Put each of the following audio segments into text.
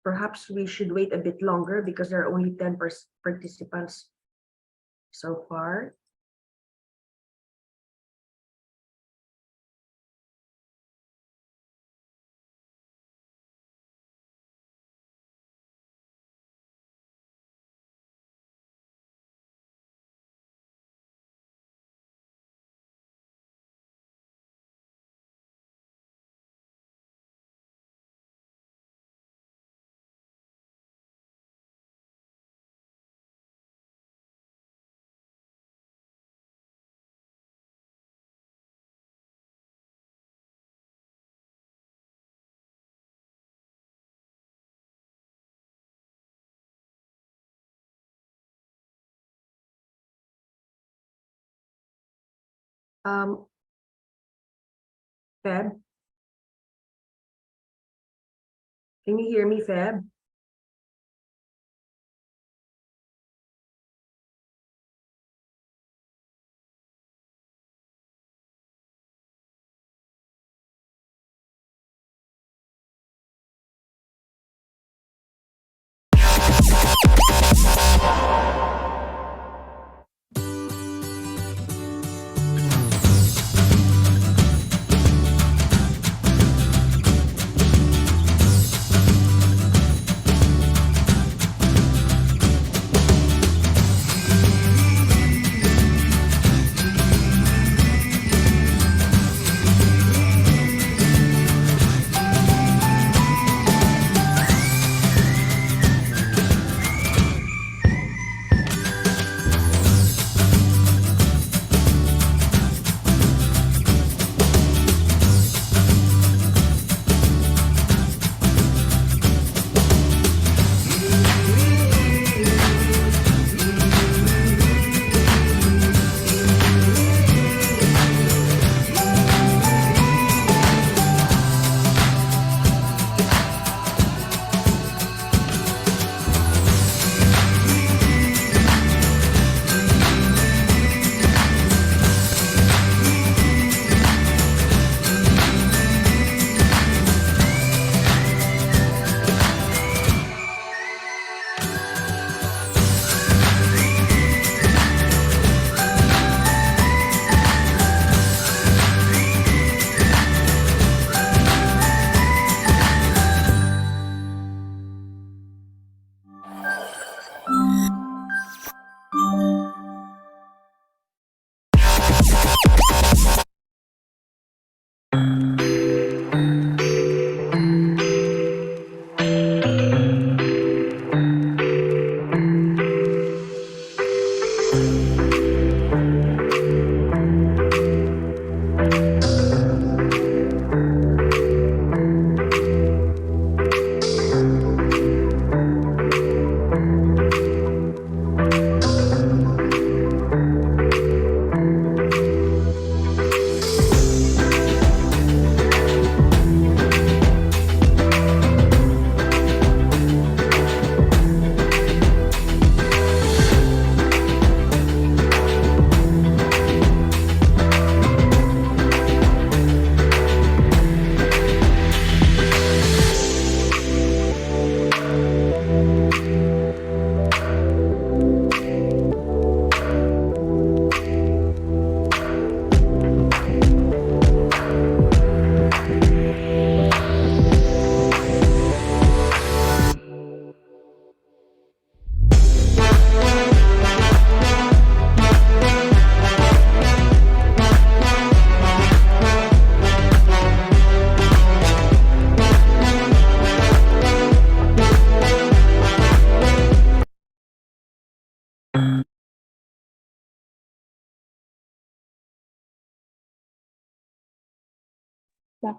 perhaps we should wait a bit longer because there are only 10 participants so far. Um, Feb, can you hear me, Feb?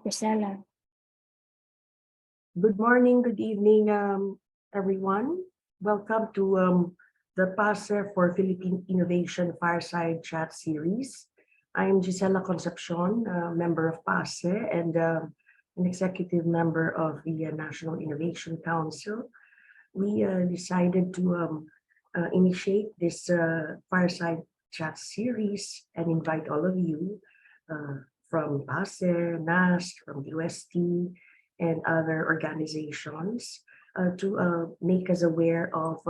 Dr. Stella. Good morning, good evening, everyone. Welcome to the PAASE for Philippine Innovation Fireside Chat Series. I'm Gisela Concepcion, member of PAASE and an executive member of the National Innovation Council. We decided to initiate this Fireside Chat Series and invite all of you from PAASE, NAST, from the UST, and other organizations to make us aware of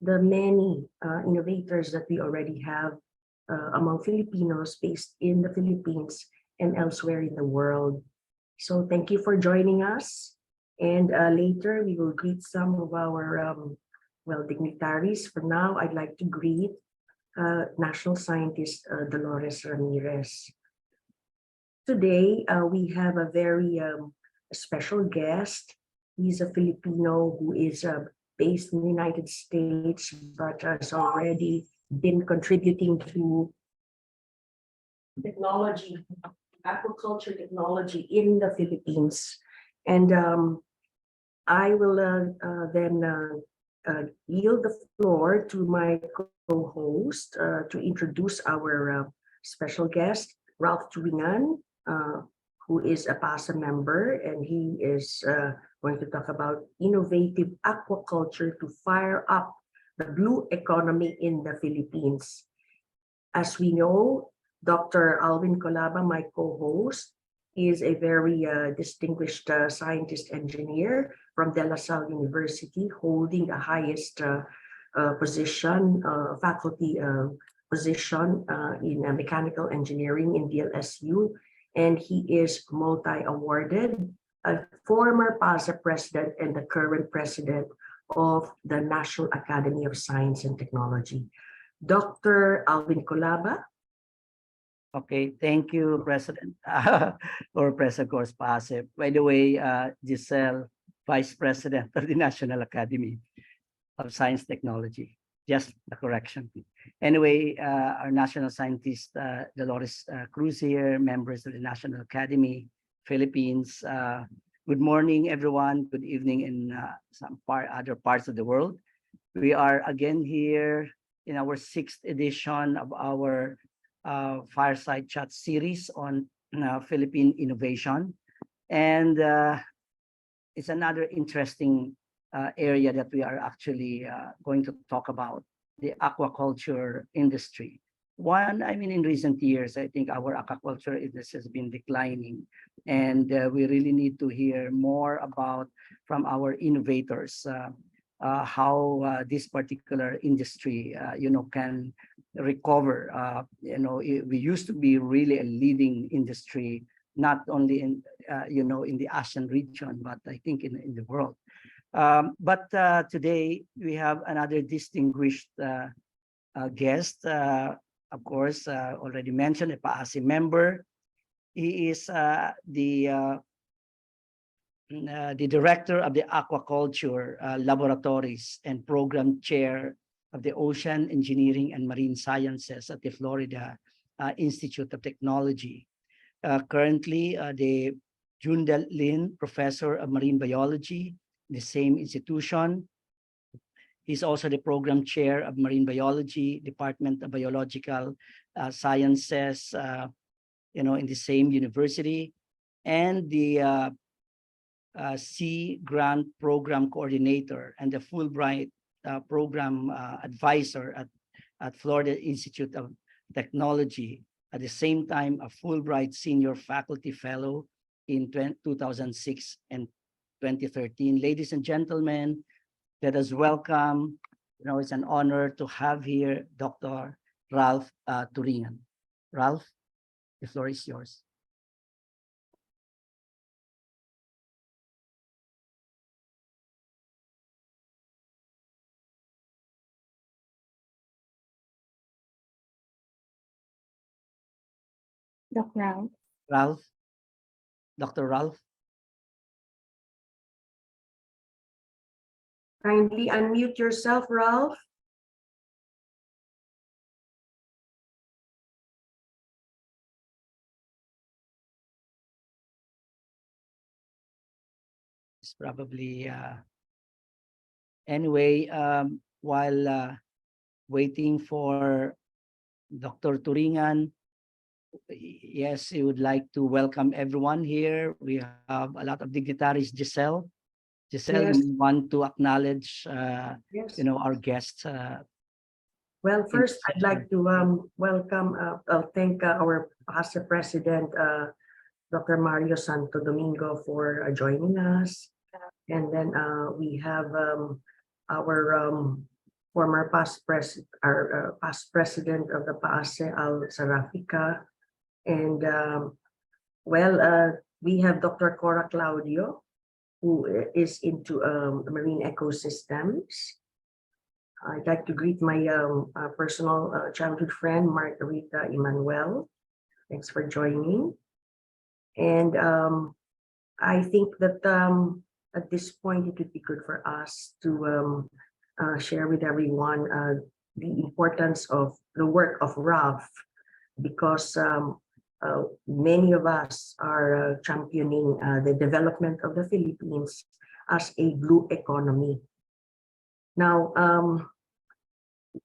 the many innovators that we already have among Filipinos based in the Philippines and elsewhere in the world. So thank you for joining us. And later we will greet some of our dignitaries. For now, I'd like to greet National Scientist Dolores Ramirez. Today, we have a very special guest. He's a Filipino who is based in the United States, but has already been contributing to technology, aquaculture technology in the Philippines. And I will then yield the floor to my co-host to introduce our special guest, Ralph Turingan, who is a PAASE member, and he is going to talk about innovative aquaculture to fire up the blue economy in the Philippines. As we know, Dr. Alvin Colaba, my co-host, is a very distinguished scientist engineer from De La Salle University, holding the highest position, faculty position in mechanical engineering in DLSU, and he is multi-awarded, a former PAASE president and the current president of the National Academy of Science and Technology. Dr. Alvin Colaba. Okay, thank you, President, or President Course PAASE. By the way, Giselle, Vice President of the National Academy of Science Technology. Just a correction. Anyway, our national scientist, Dolores Cruz here, members of the National Academy, Philippines. Good morning, everyone. Good evening in some other parts of the world. We are again here in our 6th edition of our Fireside Chat series on Philippine innovation. And it's another interesting area that we are actually going to talk about, the aquaculture industry. In recent years, I think our aquaculture industry has been declining, and we really need to hear more about from our innovators how this particular industry, can recover. We used to be really a leading industry, not only in, in the ASEAN region, but I think in the world. But today we have another distinguished guest. Of course, already mentioned, a PAASE member. He is the director of the Aquaculture Laboratories and program chair of the Ocean Engineering and Marine Sciences at the Florida Institute of Technology. Currently, the Jundel Lin Professor of Marine Biology, the same institution. He's also the program chair of Marine Biology, Department of Biological Sciences, in the same university, and the Sea Grant Program Coordinator and the Fulbright Program Advisor at Florida Institute of Technology. At the same time, a Fulbright Senior Faculty Fellow in 2006 and 2013. Ladies and gentlemen, let us welcome, it's an honor to have here Dr. Ralph Turingan. Ralph, the floor is yours. Ralph. Dr. Ralph. Kindly unmute yourself, Ralph. It's probably anyway. While waiting for Dr. Turingan, yes, we would like to welcome everyone here. We have a lot of dignitaries. Giselle, yes. We want to acknowledge, yes. Our guests. Well, first, I'd like to welcome, thank our PAASE President, Dr. Mario Santo Domingo, for joining us. And then we have our former past past president of the PAASE, Al Sarafika. And we have Dr. Cora Claudio, who is into marine ecosystems. I'd like to greet my personal childhood friend, Margarita Emanuel. Thanks for joining. And I think that at this point, it would be good for us to share with everyone the importance of the work of Ralph, because many of us are championing the development of the Philippines as a blue economy. Now,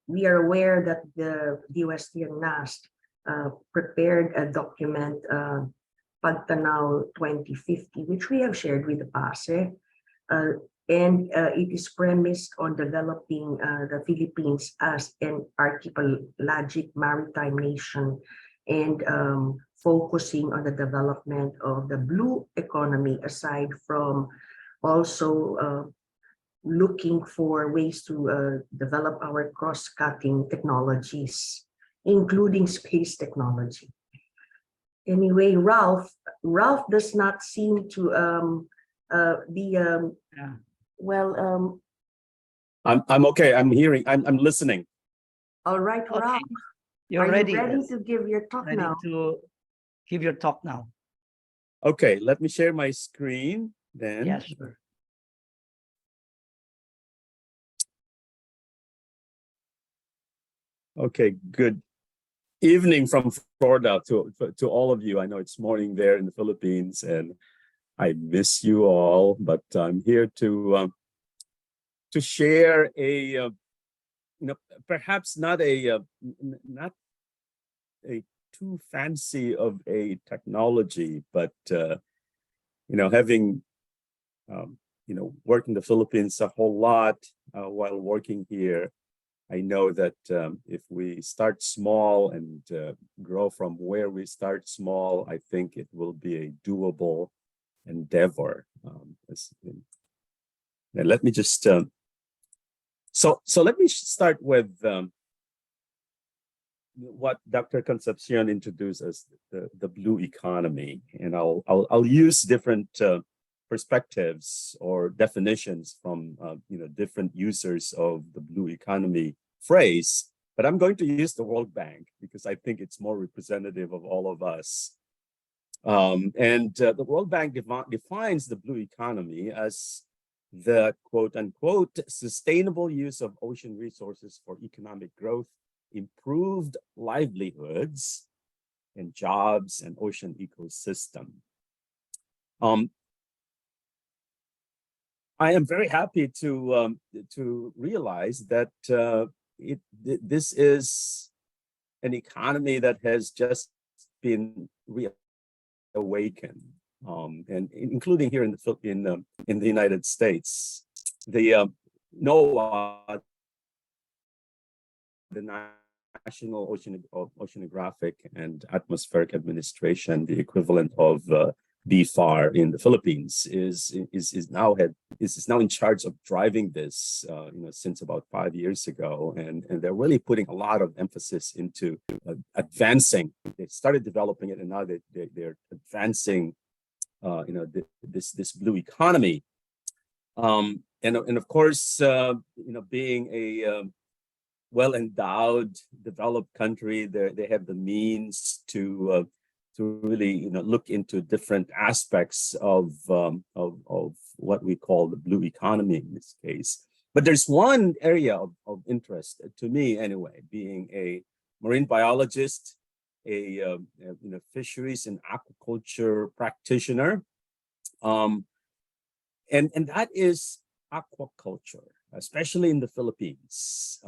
we are aware that the DOST and NAST prepared a document, Pagtanaw 2050, which we have shared with the PAASE, and it is premised on developing the Philippines as an archipelagic maritime nation and focusing on the development of the blue economy, aside from also looking for ways to develop our cross-cutting technologies, including space technology. Anyway, Ralph does not seem to be well. I'm okay. I'm hearing. I'm listening. All right, Okay. Ralph. You're Are ready. you ready Yes. to give your talk Ready now? to give your talk now. Okay, let me share my screen then. Yeah, sure. Okay, good evening from Florida to all of you. I know it's morning there in the Philippines, and I miss you all. But I'm here to share a perhaps not a too fancy of a technology, but having worked in the Philippines a whole lot while working here, I know that if we start small and grow from where we start small, I think it will be a doable endeavor. And let me just so let me start with what Dr. Concepcion introduced as the blue economy, and I'll use different perspectives or definitions from different users of the blue economy phrase, but I'm going to use the World Bank because I think it's more representative of all of us. The World Bank defines the blue economy as the quote unquote sustainable use of ocean resources for economic growth, improved livelihoods and jobs and ocean ecosystem. I am very happy to realize that this is an economy that has just been reawakened, and including here in the United States. The NOAA, the National Oceanographic and Atmospheric Administration, the equivalent of BFAR in the Philippines, is now in charge of driving this, since about 5 years ago, and they're really putting a lot of emphasis into advancing. They started developing it, and now they're advancing, this blue economy, and of course, being a well-endowed, developed country, they have the means to really look into different aspects of what we call the blue economy in this case. But there's one area of interest to me anyway, being a marine biologist, a fisheries and aquaculture practitioner, and that is aquaculture, especially in the Philippines.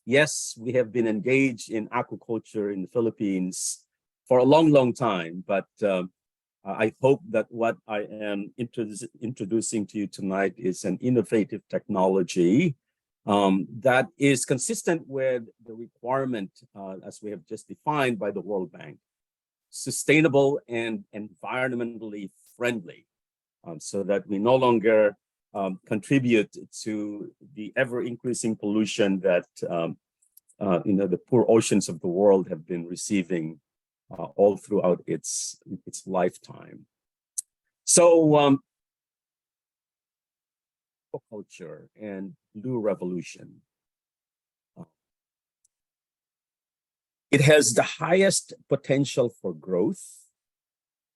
Yes, we have been engaged in aquaculture in the Philippines for a long time, but I hope that what I am introducing to you tonight is an innovative technology that is consistent with the requirement, as we have just defined by the World Bank, sustainable and environmentally friendly, so that we no longer contribute to the ever-increasing pollution that the poor oceans of the world have been receiving all throughout its lifetime. So, aquaculture and blue revolution. It has the highest potential for growth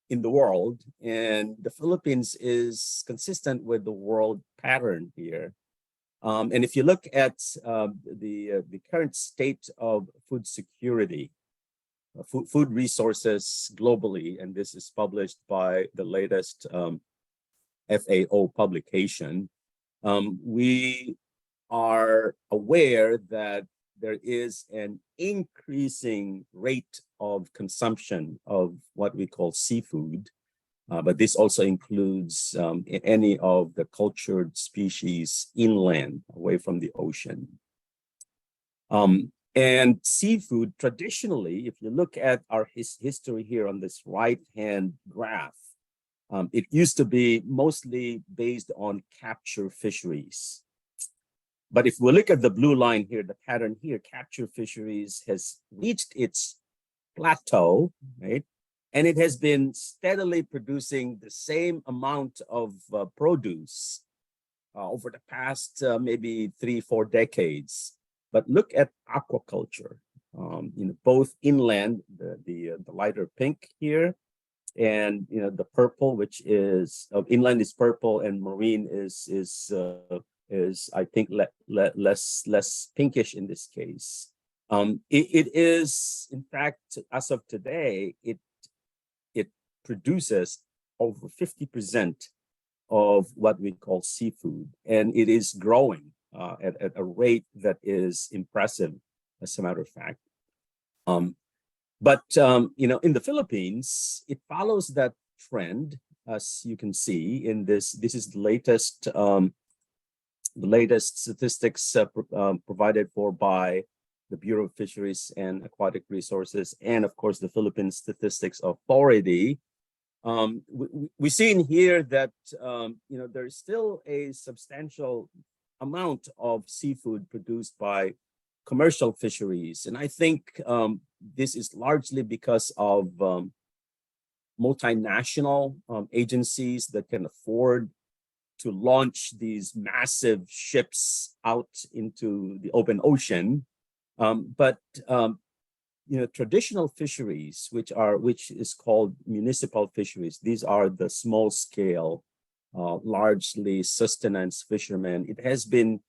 in the world, and the Philippines is consistent with the world pattern here. And if you look at the current state of food security, food resources globally, and this is published by the latest FAO publication, we are aware that there is an increasing rate of consumption of what we call seafood, but this also includes any of the cultured species inland, away from the ocean. And seafood, traditionally, if you look at our history here on this right-hand graph, it used to be mostly based on capture fisheries. But if we look at the blue line here, the pattern here, capture fisheries has reached its plateau, right? And it has been steadily producing the same amount of produce over the past maybe 3-4 decades. But look at aquaculture, both inland, the lighter pink here, and the purple, which is inland is purple, and marine is I think less pinkish in this case. It is, in fact, as of today, it produces over 50% of what we call seafood, and it is growing at a rate that is impressive, as a matter of fact. But in the Philippines, it follows that trend, as you can see in this. This is the latest statistics provided for by the Bureau of Fisheries and Aquatic Resources, and of course the Philippine Statistics Authority. We see in here that there is still a substantial amount of seafood produced by commercial fisheries, and I think this is largely because of multinational agencies that can afford to launch these massive ships out into the open ocean. But traditional fisheries, which is called municipal fisheries, these are the small scale, largely sustenance fishermen. It has been,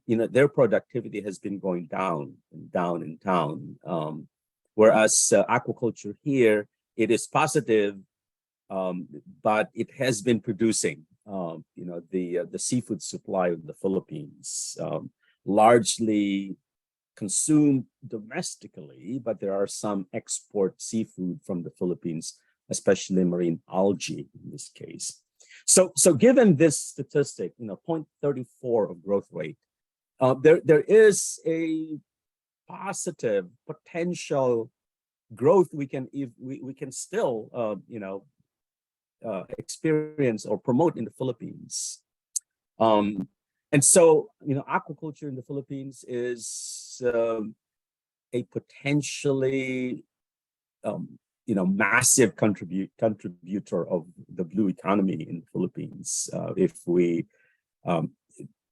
their productivity has been going down and down and down. Whereas aquaculture here, it is positive, but it has been producing. The seafood supply of the Philippines, largely consumed domestically, but there are some export seafood from the Philippines, especially marine algae in this case. So given this statistic, 0.34 of growth rate, there is a positive potential growth we can still experience or promote in the Philippines. And so, aquaculture in the Philippines is a potentially, massive contributor of the blue economy in the Philippines, if we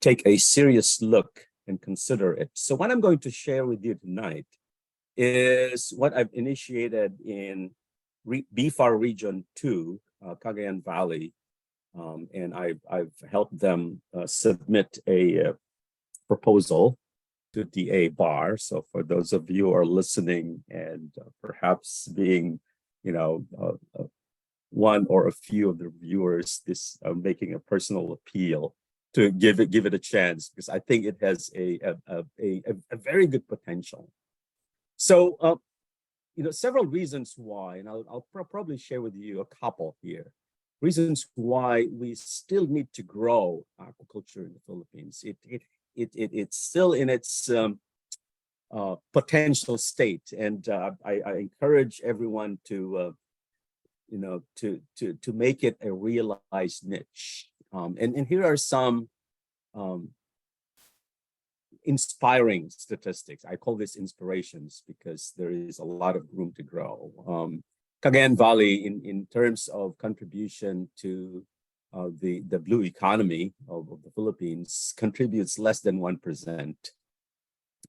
take a serious look and consider it. So what I'm going to share with you tonight is what I've initiated in BFAR Region 2, Cagayan Valley, and I've helped them submit a proposal to DA BAR. So for those of you who are listening and perhaps being, one or a few of the viewers, this making a personal appeal to give it a chance, because I think it has a very good potential. So, several reasons why, and I'll probably share with you a couple here. Reasons why we still need to grow aquaculture in the Philippines. It's still in its potential state, and I encourage everyone to make it a realized niche. And here are some um, inspiring statistics. I call this inspirations because there is a lot of room to grow. Cagayan Valley, in terms of contribution to the blue economy of the Philippines, contributes less than 1%.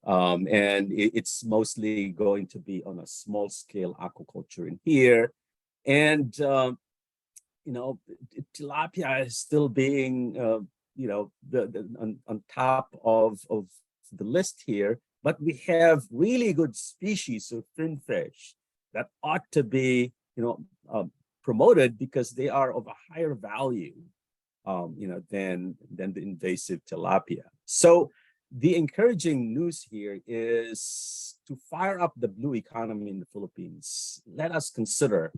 And it's mostly going to be on a small scale aquaculture in here. And, tilapia is still being, on top of the list here, but we have really good species of finfish that ought to be, promoted because they are of a higher value, than the invasive tilapia. So the encouraging news here is to fire up the blue economy in the Philippines. Let us consider,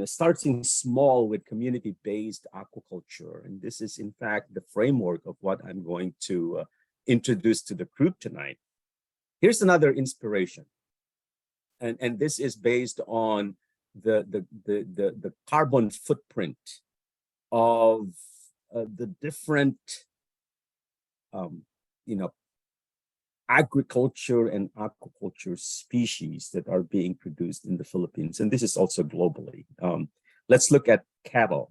starting small with community-based aquaculture. And this is, in fact, the framework of what I'm going to introduce to the group tonight. Here's another inspiration. And this is based on the carbon footprint of the different agriculture and aquaculture species that are being produced in the Philippines, and this is also globally. Let's look at cattle,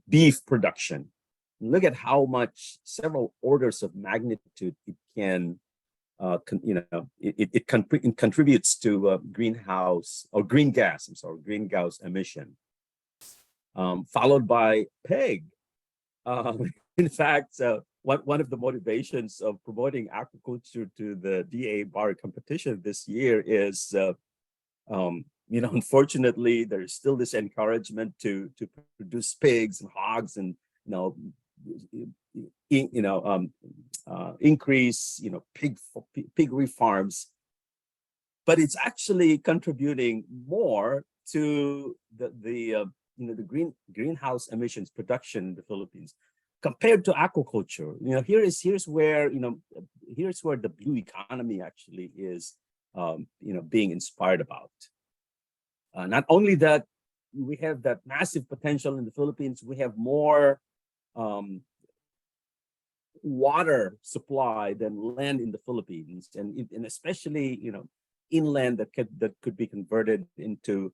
beef production. Look at how much, several orders of magnitude it can, it contributes to greenhouse emission. Followed by pig. In fact, one of the motivations of promoting aquaculture to the DA bar competition this year is, unfortunately, there's still this encouragement to produce pigs and hogs and increase piggery farms, but it's actually contributing more to the greenhouse emissions production in the Philippines compared to aquaculture. Here's where the blue economy actually is being inspired about. Not only that, we have that massive potential in the Philippines, we have more water supply than land in the Philippines, and especially inland that could be converted into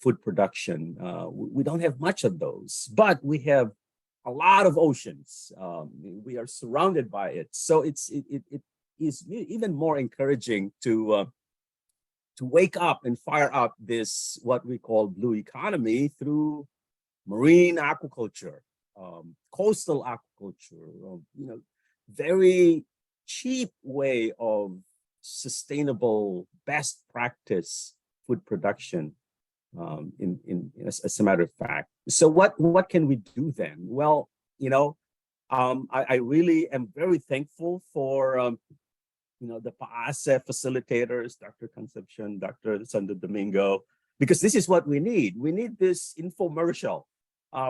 food production. We don't have much of those, but we have a lot of oceans. We are surrounded by it, so it is even more encouraging to wake up and fire up this what we call blue economy through marine aquaculture, coastal aquaculture, very cheap way of sustainable, best practice food production. As a matter of fact, so what can we do then? Well, I really am very thankful for the PAASE facilitators, Dr. Concepcion, Dr. Santo Domingo, because this is what we need. We need this infomercial.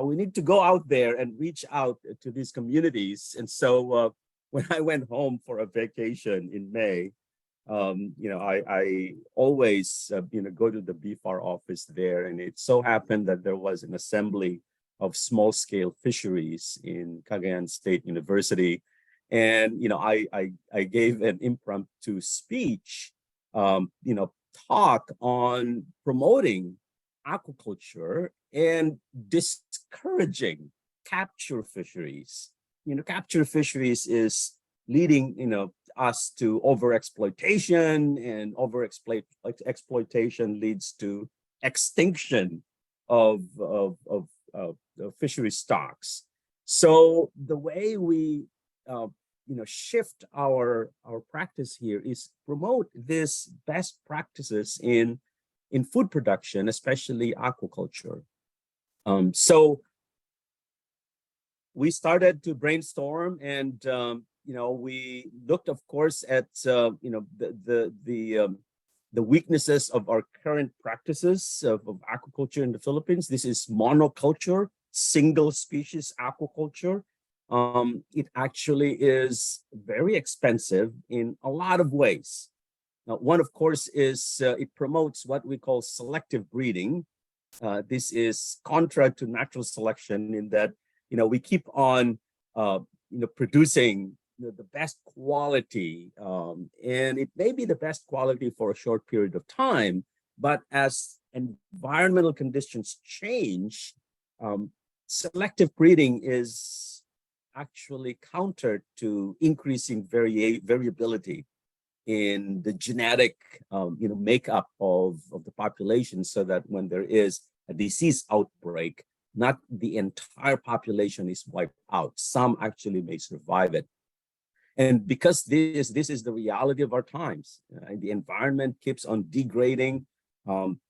We need to go out there and reach out to these communities. And so when I went home for a vacation in May, I always, go to the BFAR office there, and it so happened that there was an assembly of small-scale fisheries in Cagayan State University, and I gave an impromptu speech, talk on promoting aquaculture and discouraging capture fisheries. Capture fisheries is leading, us to overexploitation, and exploitation leads to extinction of fishery stocks. So the way we, shift our practice here is promote this best practices in food production, especially aquaculture. So we started to brainstorm, and we looked, of course, at the weaknesses of our current practices of aquaculture in the Philippines. This is monoculture, single species aquaculture. It actually is very expensive in a lot of ways. Now, one, of course, is it promotes what we call selective breeding. This is contra to natural selection in that, we keep on, producing the best quality, and it may be the best quality for a short period of time, but as environmental conditions change, selective breeding is actually counter to increasing variability in the genetic, makeup of the population, so that when there is a disease outbreak, not the entire population is wiped out. Some actually may survive it. And because this is the reality of our times, the environment keeps on degrading.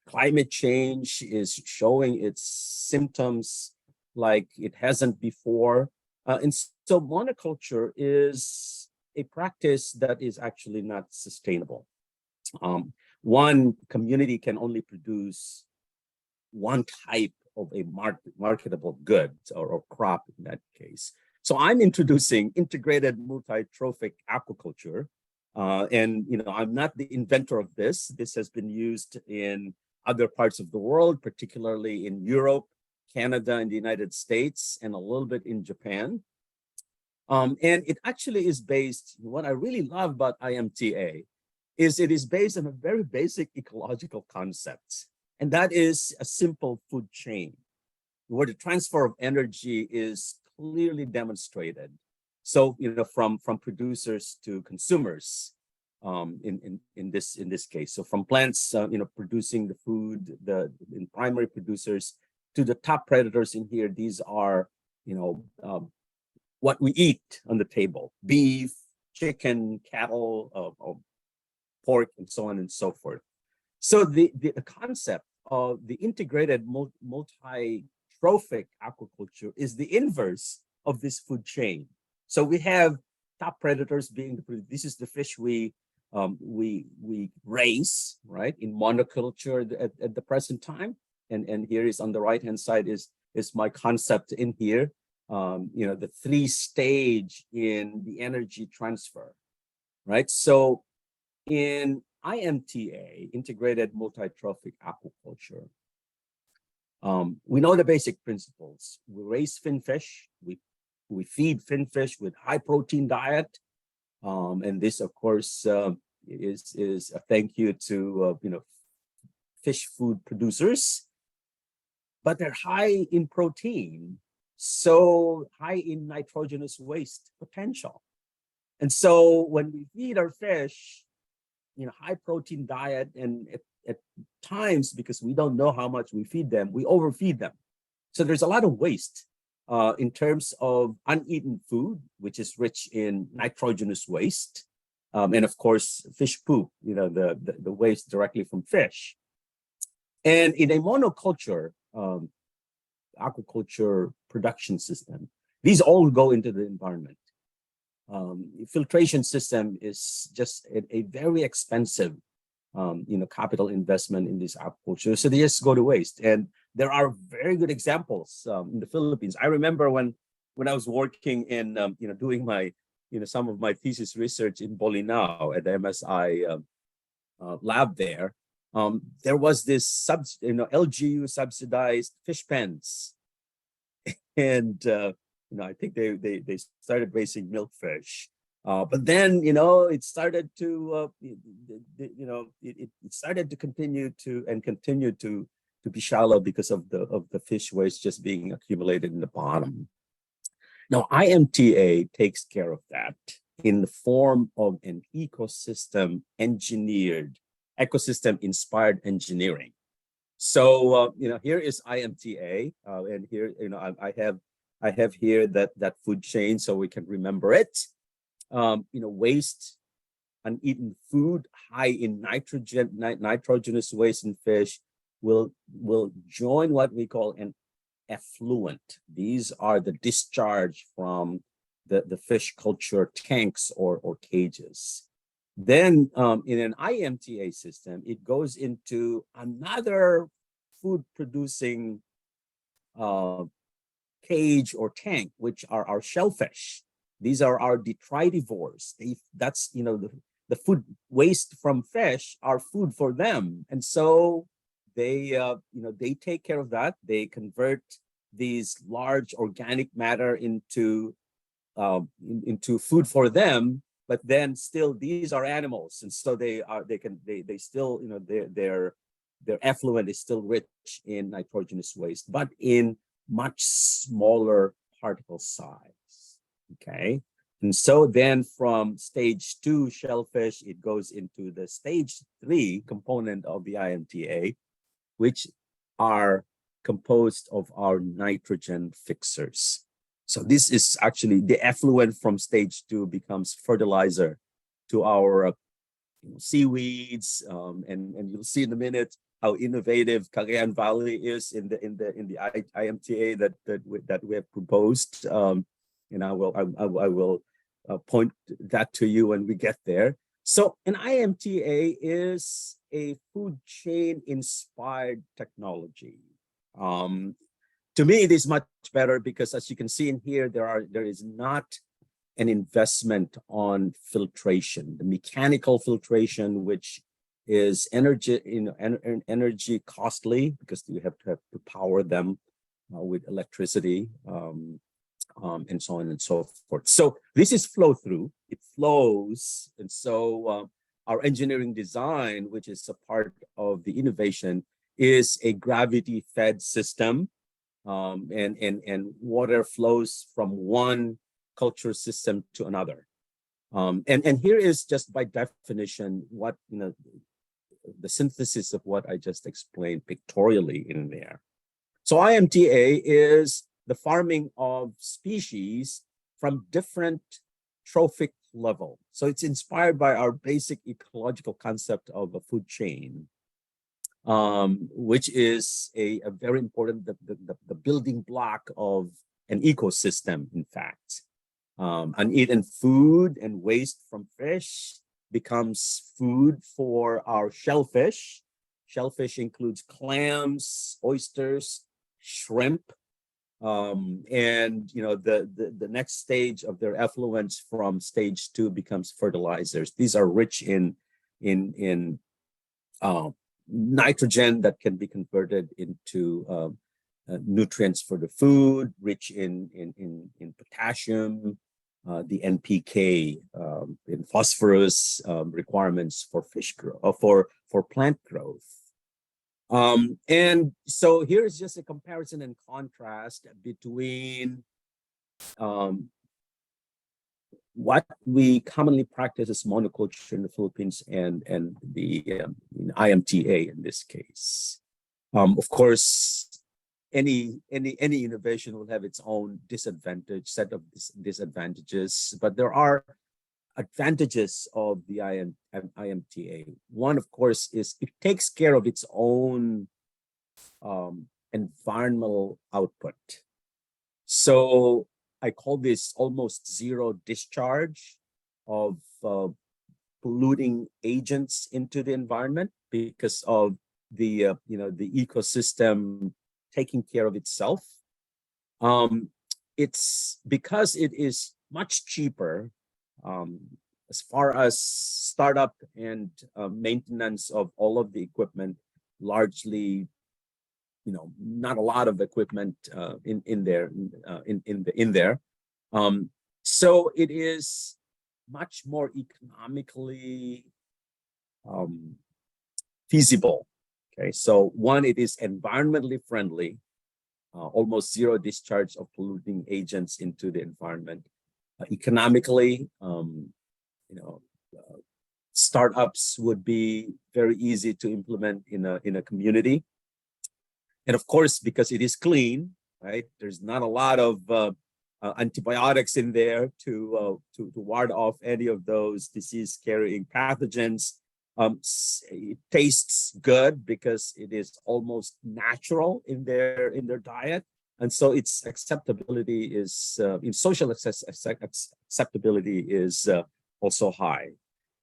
Climate change is showing its symptoms like it hasn't before. And so monoculture is a practice that is actually not sustainable. One community can only produce one type of a marketable good or crop in that case. So I'm introducing integrated multi-trophic aquaculture. And I'm not the inventor of this. This has been used in other parts of the world, particularly in Europe, Canada, and the United States, and a little bit in Japan. And it actually is based, what I really love about IMTA is it is based on a very basic ecological concept, and that is a simple food chain, where the transfer of energy is clearly demonstrated. So, from producers to consumers, in this case. So from plants, producing the food, in primary producers, to the top predators in here. These are, what we eat on the table: beef, chicken, cattle, pork, and so on and so forth. So the concept of the integrated multi-trophic aquaculture is the inverse of this food chain. So we have top predators being this is the fish we raise, right, in monoculture at the present time, and here is on the right hand side is my concept in here. The 3-stage in the energy transfer, right? So in IMTA, integrated multi-trophic aquaculture, we know the basic principles. We raise finfish, we feed finfish with high protein diet, and this, of course, is a thank you to fish food producers. But they're high in protein, so high in nitrogenous waste potential. And so when we feed our fish, high protein diet, and at times, because we don't know how much we feed them, we overfeed them. So there's a lot of waste in terms of uneaten food, which is rich in nitrogenous waste. And of course, fish poop, the waste directly from fish. And in a monoculture, aquaculture production system, these all go into the environment. Filtration system is just a very expensive, capital investment in this aquaculture. So they just go to waste. And there are very good examples in the Philippines. I remember when I was working in, doing my, some of my thesis research in Bolinao at the MSI lab there. There was this LGU subsidized fish pens, and I think they started raising milkfish, but then it started to it started to continue to be shallow because of the fish waste just being accumulated in the bottom. Now IMTA takes care of that in the form of an ecosystem inspired engineering. So here is IMTA, and here I have here that food chain so we can remember it. Waste, uneaten food, high in nitrogenous waste in fish will join what we call an effluent. These are the discharge from the fish culture tanks or cages. Then in an IMTA system, it goes into another food producing cage or tank, which are our shellfish. These are our detritivores. That's the food waste from fish are food for them, and so they take care of that. They convert these large organic matter into food for them, but then still these are animals, and so they still, their effluent is still rich in nitrogenous waste, but in much smaller particle size. Okay. And so then from stage 2 shellfish, it goes into the stage 3 component of the IMTA, which are composed of our nitrogen fixers. So this is actually the effluent from stage 2 becomes fertilizer to our seaweeds, and you'll see in a minute how innovative Cagayan Valley is in the IMTA that we have proposed, and I will point that to you when we get there. So an IMTA is a food chain inspired technology. To me, it is much better because, as you can see in here, there is not an investment on filtration, the mechanical filtration, which is energy costly because you have to power them with electricity, and so on and so forth. So this is flow through; it flows, and so our engineering design, which is a part of the innovation, is a gravity fed system. And water flows from one culture system to another. And here is just by definition what, the synthesis of what I just explained pictorially in there. So IMTA is the farming of species from different trophic level. So it's inspired by our basic ecological concept of a food chain, which is a very important, the building block of an ecosystem, in fact. Uneaten food and waste from fish becomes food for our shellfish. Shellfish includes clams, oysters, shrimp, and the next stage of their effluents from stage 2 becomes fertilizers. These are rich in nitrogen that can be converted into nutrients for the food, rich in potassium, the NPK, in phosphorus requirements for fish growth, for plant growth. And so here's just a comparison and contrast between what we commonly practice as monoculture in the Philippines and the IMTA in this case. Of course, any innovation will have its own set of disadvantages, but there are advantages of the IMTA. One, of course, is it takes care of its own environmental output. So I call this almost zero discharge of polluting agents into the environment because of the ecosystem taking care of itself. It's because it is much cheaper as far as startup and maintenance of all of the equipment, largely, not a lot of equipment in there. So it is much more economically feasible. Okay, so one, it is environmentally friendly, almost zero discharge of polluting agents into the environment. Economically, startups would be very easy to implement in a community. And of course, because it is clean, right? There's not a lot of antibiotics in there to ward off any of those disease-carrying pathogens. It tastes good because it is almost natural in their diet, and so its acceptability is in social acceptability is also high.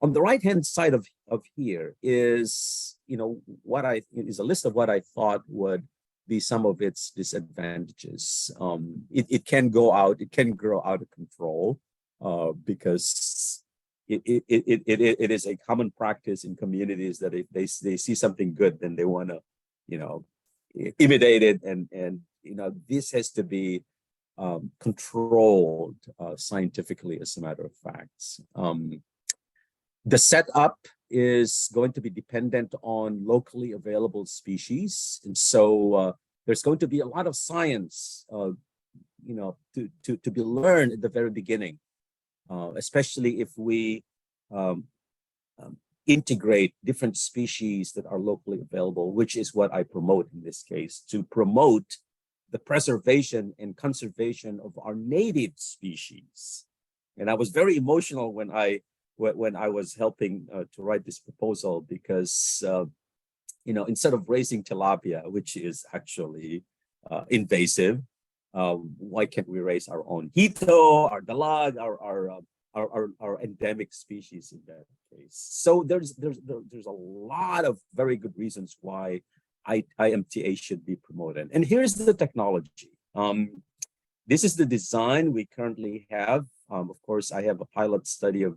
On the right-hand side of here is is a list of what I thought would be some of its disadvantages. It can grow out of control because it is a common practice in communities that if they see something good, then they want to you know, imitated, and this has to be controlled scientifically, as a matter of fact. The setup is going to be dependent on locally available species, and so there's going to be a lot of science, to be learned at the very beginning, especially if we integrate different species that are locally available, which is what I promote in this case, to promote the preservation and conservation of our native species. And I was very emotional when I was helping to write this proposal, because instead of raising tilapia, which is actually invasive, why can't we raise our own hito, our dalag, our endemic species in that case? So there's a lot of very good reasons why IMTA should be promoted. And here's the technology. This is the design we currently have. Of course, I have a pilot scale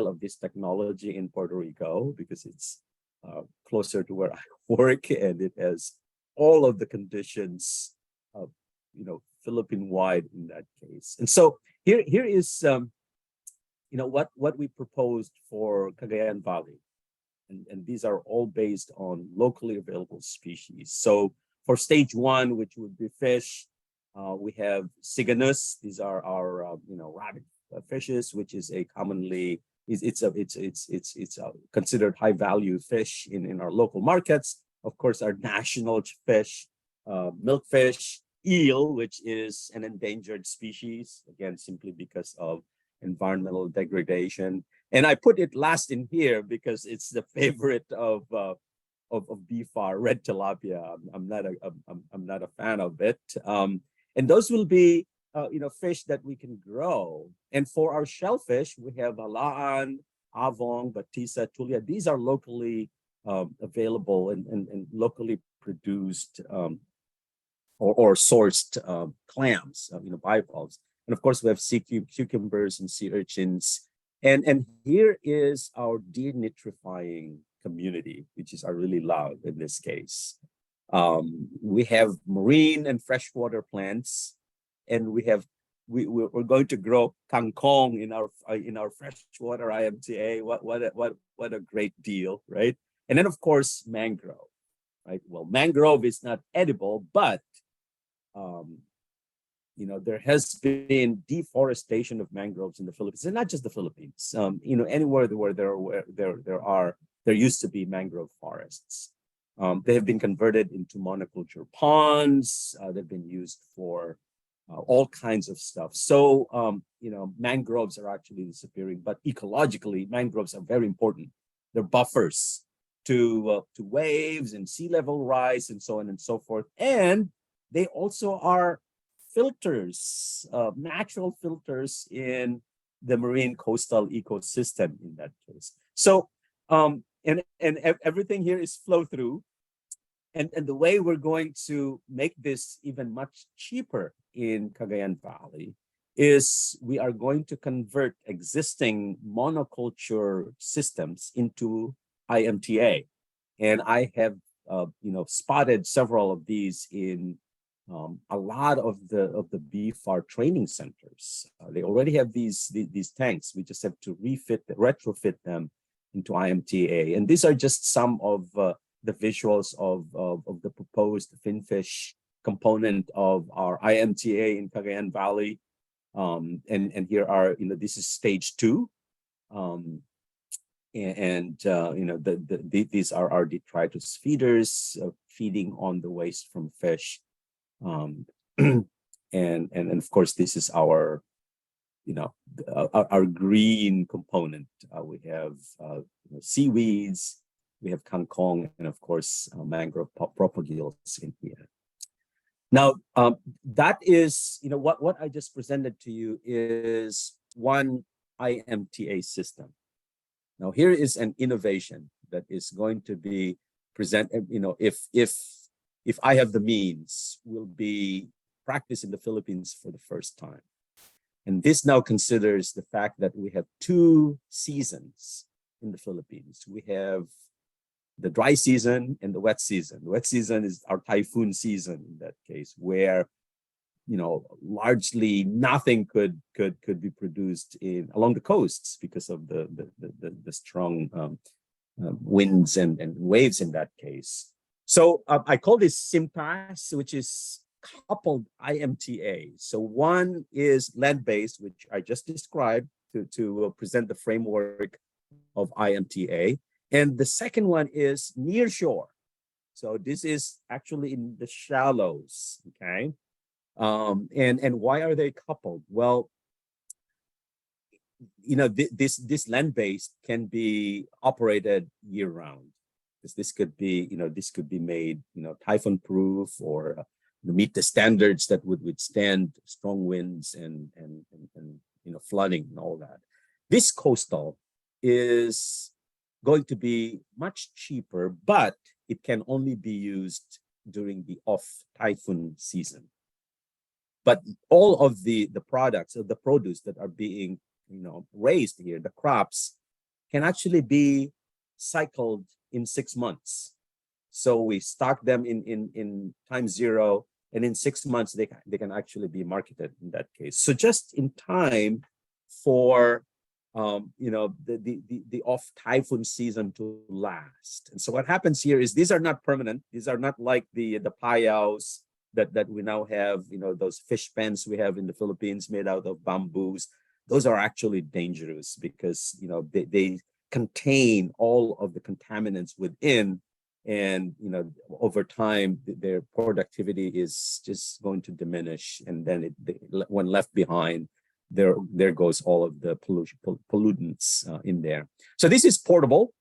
of this technology in Puerto Rico, because it's closer to where I work, and it has all of the conditions of, Philippine-wide in that case. And so here is, what we proposed for Cagayan Valley. And these are all based on locally available species. So for stage 1, which would be fish, we have siganus. These are our, rabbit fishes, which is a commonly, it's considered high value fish in our local markets. Of course, our national fish, milkfish, eel, which is an endangered species, again, simply because of environmental degradation. And I put it last in here because it's the favorite of BFAR, red tilapia. I'm not a fan of it. And those will be fish that we can grow. And for our shellfish, we have halaan, avong, batisa, tulia. These are locally available and locally produced or sourced clams, bivalves. And of course, we have sea cucumbers and sea urchins. And here is our denitrifying community, which is I really love in this case. We have marine and freshwater plants, and we're going to grow kangkong in our freshwater IMTA. What a great deal, right? And then of course mangrove, right? Well, mangrove is not edible, but there has been deforestation of mangroves in the Philippines, and not just the Philippines. Anywhere where there used to be mangrove forests. They have been converted into monoculture ponds. They've been used for all kinds of stuff. So, mangroves are actually disappearing, but ecologically, mangroves are very important. They're buffers to waves and sea level rise and so on and so forth. And they also are filters, natural filters in the marine coastal ecosystem in that case. So, and everything here is flow through. And the way we're going to make this even much cheaper in Cagayan Valley is we are going to convert existing monoculture systems into IMTA. And I have, spotted several of these in a lot of the BFAR training centers. They already have these tanks. We just have to retrofit them into IMTA. And these are just some of the visuals of the proposed finfish component of our IMTA in Cagayan Valley. And here are, this is stage 2. These are our detritus feeders feeding on the waste from fish. And of course, this is our, our green component. We have seaweeds, we have kangkong, and of course, mangrove propagules in here. Now, that is, what I just presented to you is one IMTA system. Now, here is an innovation that is going to be presented, if I have the means, will be practiced in the Philippines for the first time. And this now considers the fact that we have 2 seasons in the Philippines. We have the dry season and the wet season. The wet season is our typhoon season in that case, where largely nothing could be produced along the coasts because of the strong winds and waves in that case. So I call this PAASE, which is coupled IMTA. So one is land-based, which I just described to present the framework of IMTA. And the second one is near shore. So this is actually in the shallows, okay? And why are they coupled? Well, this land-based can be operated year-round. This could be made, typhoon-proof or meet the standards that would withstand strong winds and flooding and all that. This coastal is going to be much cheaper, but it can only be used during the off-typhoon season. But all of the products of the produce that are being raised here, the crops, can actually be cycled in 6 months. So we stock them in time zero, and in 6 months they can actually be marketed in that case. So just in time for the off typhoon season to last. And so what happens here is these are not permanent. These are not like the payaos that we now have, those fish pens we have in the Philippines made out of bamboos. Those are actually dangerous because they contain all of the contaminants within, and over time their productivity is just going to diminish, and then when left behind, there goes all of the pollutants in there. So this is portable,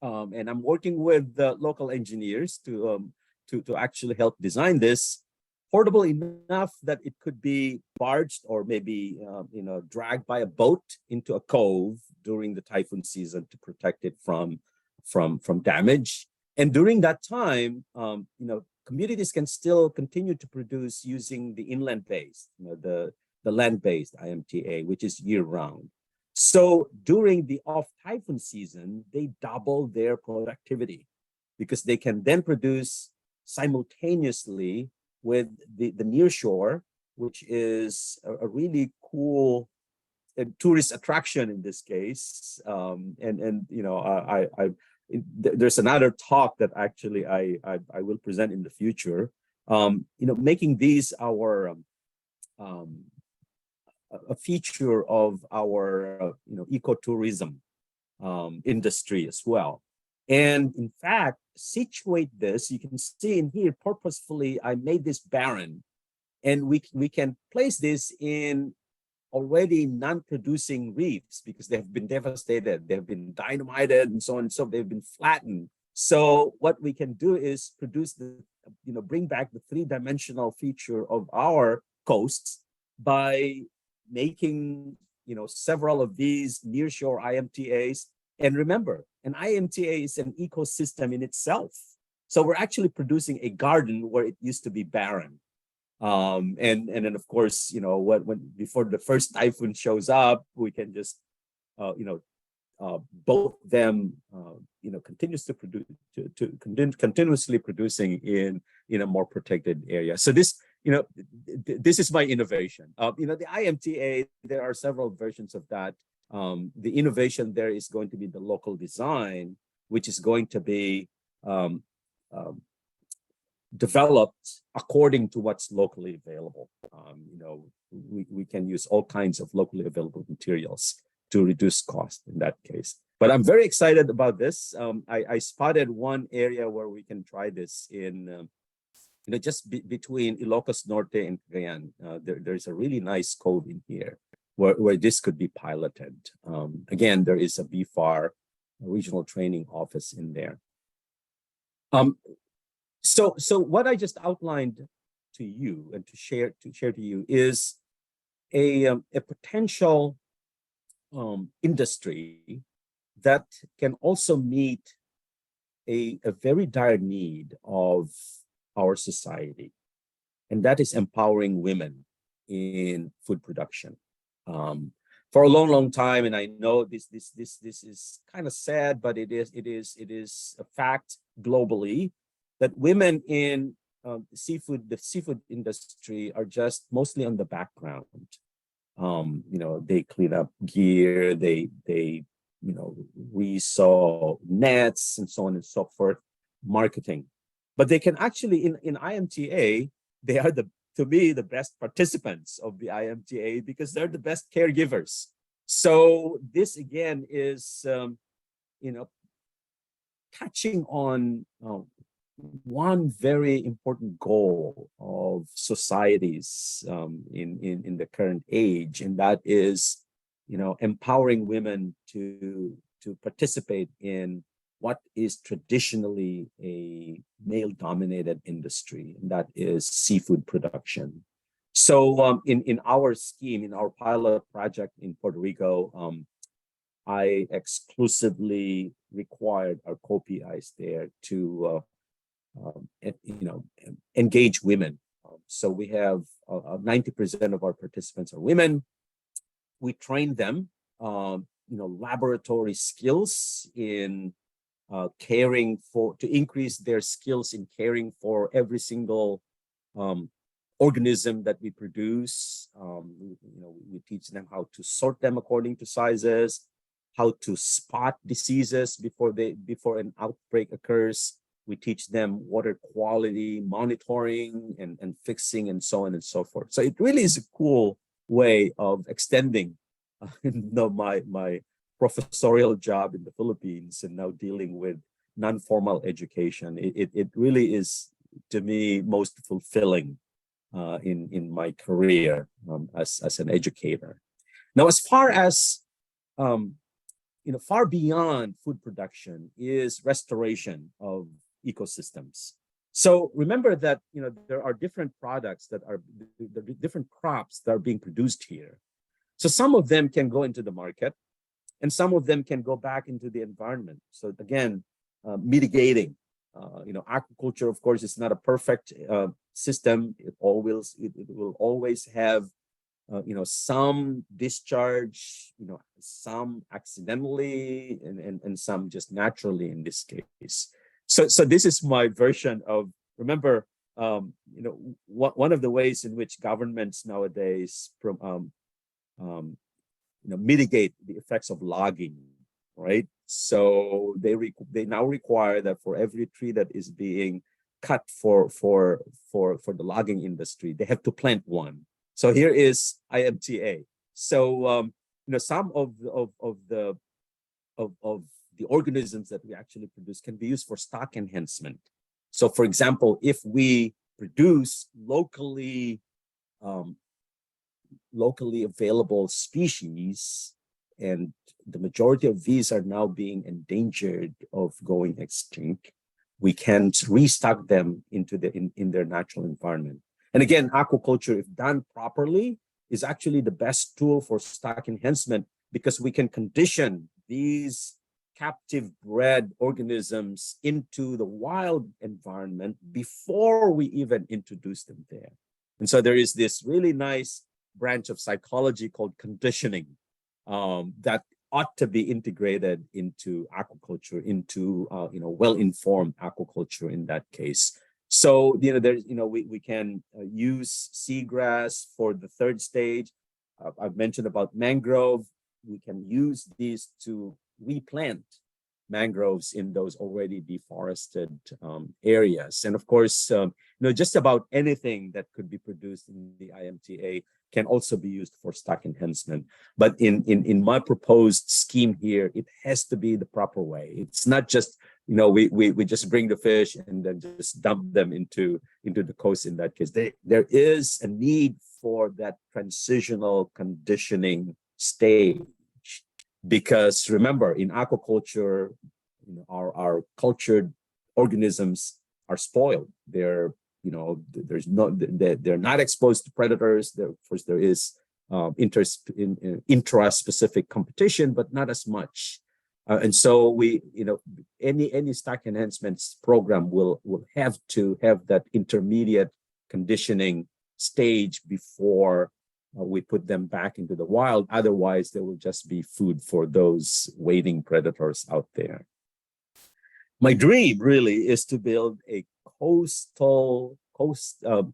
and I'm working with the local engineers to actually help design this. Portable enough that it could be barged or maybe dragged by a boat into a cove during the typhoon season to protect it from damage. And during that time, communities can still continue to produce using the inland-based, the land-based IMTA, which is year-round. So during the off-typhoon season, they double their productivity because they can then produce simultaneously with the near shore, which is a really cool tourist attraction in this case. There's another talk that actually I will present in the future. Making these our a feature of our ecotourism industry as well. And in fact, situate this, you can see in here purposefully, I made this barren, and we can place this in already non-producing reefs because they have been devastated, they have been dynamited and so on and so they've been flattened. So what we can do is produce bring back the three-dimensional feature of our coasts by making several of these nearshore IMTAs. And remember, an IMTA is an ecosystem in itself. So we're actually producing a garden where it used to be barren. And then of course, when before the first typhoon shows up, we can just both them continuously producing in a more protected area. So this this is my innovation. The IMTA, there are several versions of that. The innovation there is going to be the local design, which is going to be developed according to what's locally available. We can use all kinds of locally available materials to reduce cost in that case. But I'm very excited about this. I spotted one area where we can try this in, just between Ilocos Norte and Turingan. There's a really nice cove in here where this could be piloted. Again, there is a BFAR, regional training office in there. So what I just outlined to you and to share to you is a potential industry that can also meet a very dire need of our society, and that is empowering women in food production. for a long, long time, and I know this is kind of sad, but it is a fact globally that women in the seafood industry are just mostly on the background. They clean up gear, they resaw nets and so on and so forth, marketing. But they can actually in IMTA, they are to me the best participants of the IMTA because they're the best caregivers. So this again is touching on one very important goal of societies in the current age, and that is empowering women to participate in what is traditionally a male-dominated industry, and that is seafood production. So in our scheme, in our pilot project in Puerto Rico, I exclusively required our co-PIs there to engage women. So we have 90% of our participants are women. We train them, laboratory skills in to increase their skills in caring for every single organism that we produce. We teach them how to sort them according to sizes, how to spot diseases before an outbreak occurs. We teach them water quality monitoring and fixing and so on and so forth. So it really is a cool way of extending my professorial job in the Philippines and now dealing with non-formal education. It really is, to me, most fulfilling in my career as an educator. Now, as far as far beyond food production is restoration of ecosystems. So remember that there are different products that are different crops that are being produced here. So some of them can go into the market, and some of them can go back into the environment. So again, mitigating. Aquaculture, of course, is not a perfect system. It will always have some discharge, some accidentally, and some just naturally in this case. So this is my version of, remember, one of the ways in which governments nowadays mitigate the effects of logging, right? So they now require that for every tree that is being cut for the logging industry, they have to plant one. So here is IMTA. So some of the organisms that we actually produce can be used for stock enhancement. So for example, if we produce locally available species, and the majority of these are now being endangered of going extinct, we can restock them in their natural environment. And again, aquaculture, if done properly, is actually the best tool for stock enhancement because we can condition these captive bred organisms into the wild environment before we even introduce them there. And so there is this really nice branch of psychology called conditioning that ought to be integrated into aquaculture, into well-informed aquaculture in that case. So we can use seagrass for the third stage. I've mentioned about mangrove. We can use these to replant mangroves in those already deforested areas. And of course, just about anything that could be produced in the IMTA can also be used for stock enhancement. But in my proposed scheme here, it has to be the proper way. It's not just, we just bring the fish and then just dump them into the coast in that case. There is a need for that transitional conditioning stage. Because remember, in aquaculture, our cultured organisms are spoiled. They're not exposed to predators. Of course, there is intra-specific competition, but not as much. And so any stock enhancements program will have to have that intermediate conditioning stage before we put them back into the wild. Otherwise, they will just be food for those waiting predators out there. My dream really is to build a coastal ecosystem,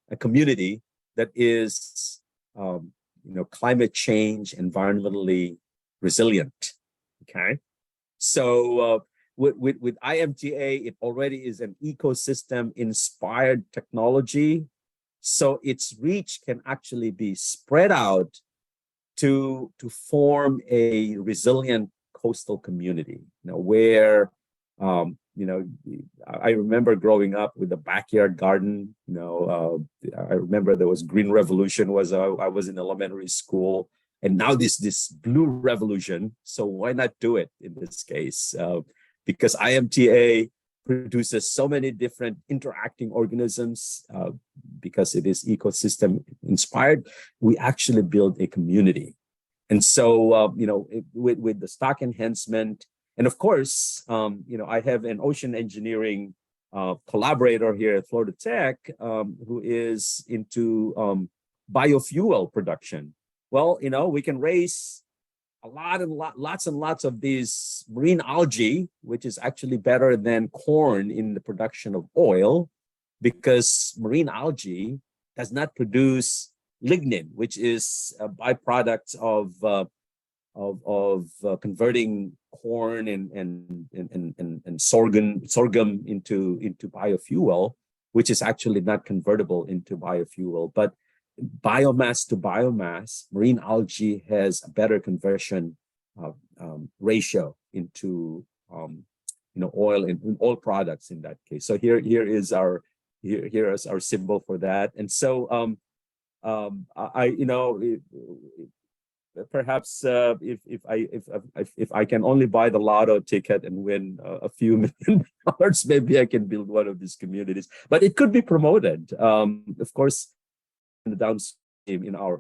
a community that is, climate change, environmentally resilient. Okay, so with IMTA, it already is an ecosystem inspired technology. So its reach can actually be spread out to form a resilient coastal community, where, I remember growing up with a backyard garden. I remember there was Green Revolution I was in elementary school, and now this Blue Revolution. So why not do it in this case? Because IMTA produces so many different interacting organisms, because it is ecosystem inspired, we actually build a community. And so, with the stock enhancement, and of course, I have an ocean engineering collaborator here at Florida Tech, who is into biofuel production. Well, we can raise lots and lots of these marine algae, which is actually better than corn in the production of oil, because marine algae does not produce lignin, which is a byproduct of converting corn and sorghum into biofuel, which is actually not convertible into biofuel. But biomass to biomass, marine algae has a better conversion ratio into oil and oil products in that case. So here is our symbol for that. And so perhaps if I can only buy the lotto ticket and win a few $1 million, maybe I can build one of these communities. But it could be promoted, of course, in the downstream in our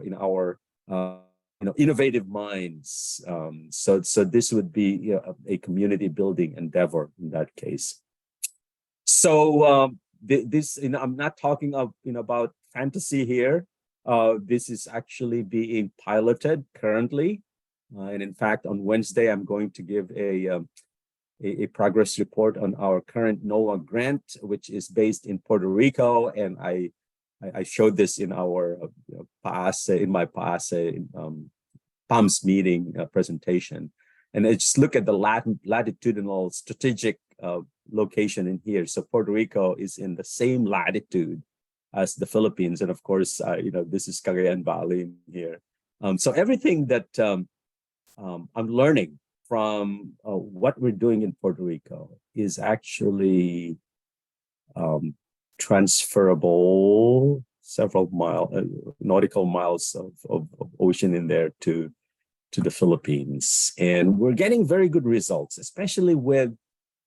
innovative minds. So this would be a community building endeavor in that case. So this, I'm not talking about fantasy here. This is actually being piloted currently, and in fact, on Wednesday, I'm going to give a progress report on our current NOAA grant, which is based in Puerto Rico, and I showed this in our my PAASE PAMS meeting presentation, and I just look at the latitudinal strategic location in here. So Puerto Rico is in the same latitude as the Philippines, and of course, this is Cagayan Valley here. So everything that I'm learning from what we're doing in Puerto Rico is actually transferable several nautical miles of ocean in there to the Philippines. And we're getting very good results, especially with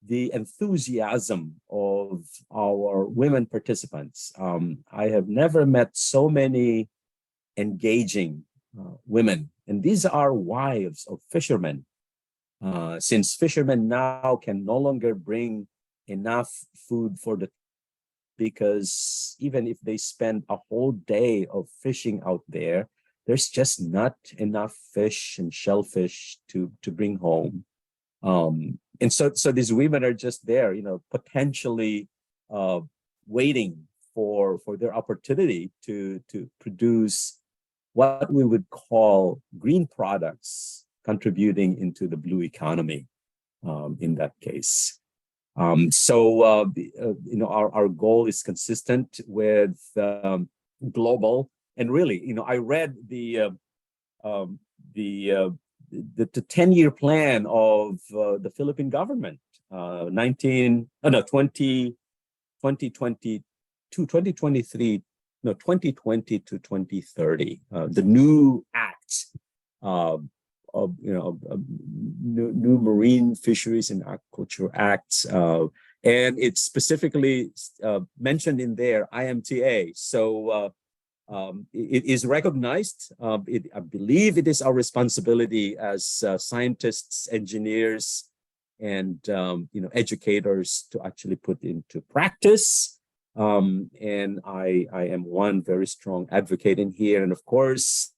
the enthusiasm of our women participants. I have never met so many engaging women, and these are wives of fishermen. Since fishermen now can no longer bring enough food because even if they spend a whole day of fishing out there, there's just not enough fish and shellfish to bring home. And so these women are just there, potentially waiting for their opportunity to produce what we would call green products, contributing into the blue economy in that case. Our goal is consistent with global, and really, I read the 10-year plan of the Philippine government, 2023, 2020 to 2030, the new act of new Marine Fisheries and Aquaculture Act, and it's specifically mentioned in there IMTA. So it is recognized. I believe it is our responsibility as scientists, engineers, and educators to actually put into practice And I am one very strong advocate in here. And of course,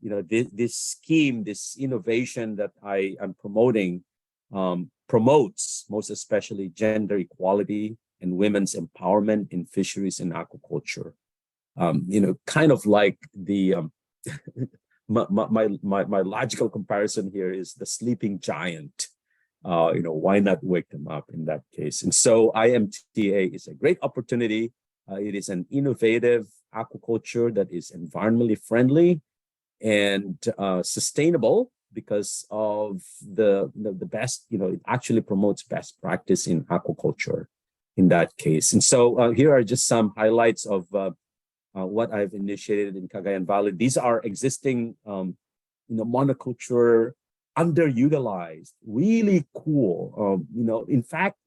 this scheme, this innovation that I am promoting, promotes most especially gender equality and women's empowerment in fisheries and aquaculture. Kind of like the my logical comparison here is the sleeping giant. Why not wake them up in that case? And so IMTA is a great opportunity. It is an innovative aquaculture that is environmentally friendly and sustainable because of the best, it actually promotes best practice in aquaculture in that case. And so here are just some highlights of what I've initiated in Cagayan Valley. These are existing, monoculture, underutilized, really cool. In fact,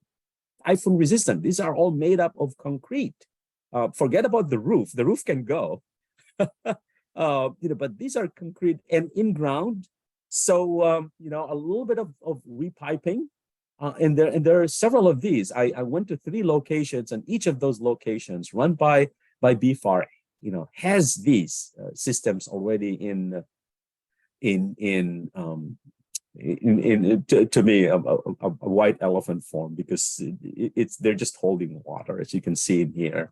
typhoon resistant. These are all made up of concrete. Forget about the roof. The roof can go. But these are concrete and in ground. So a little bit of repiping. And there are several of these. I went to 3 locations, and each of those locations run by BFAR, has these systems already to me a white elephant form, because they're just holding water, as you can see in here.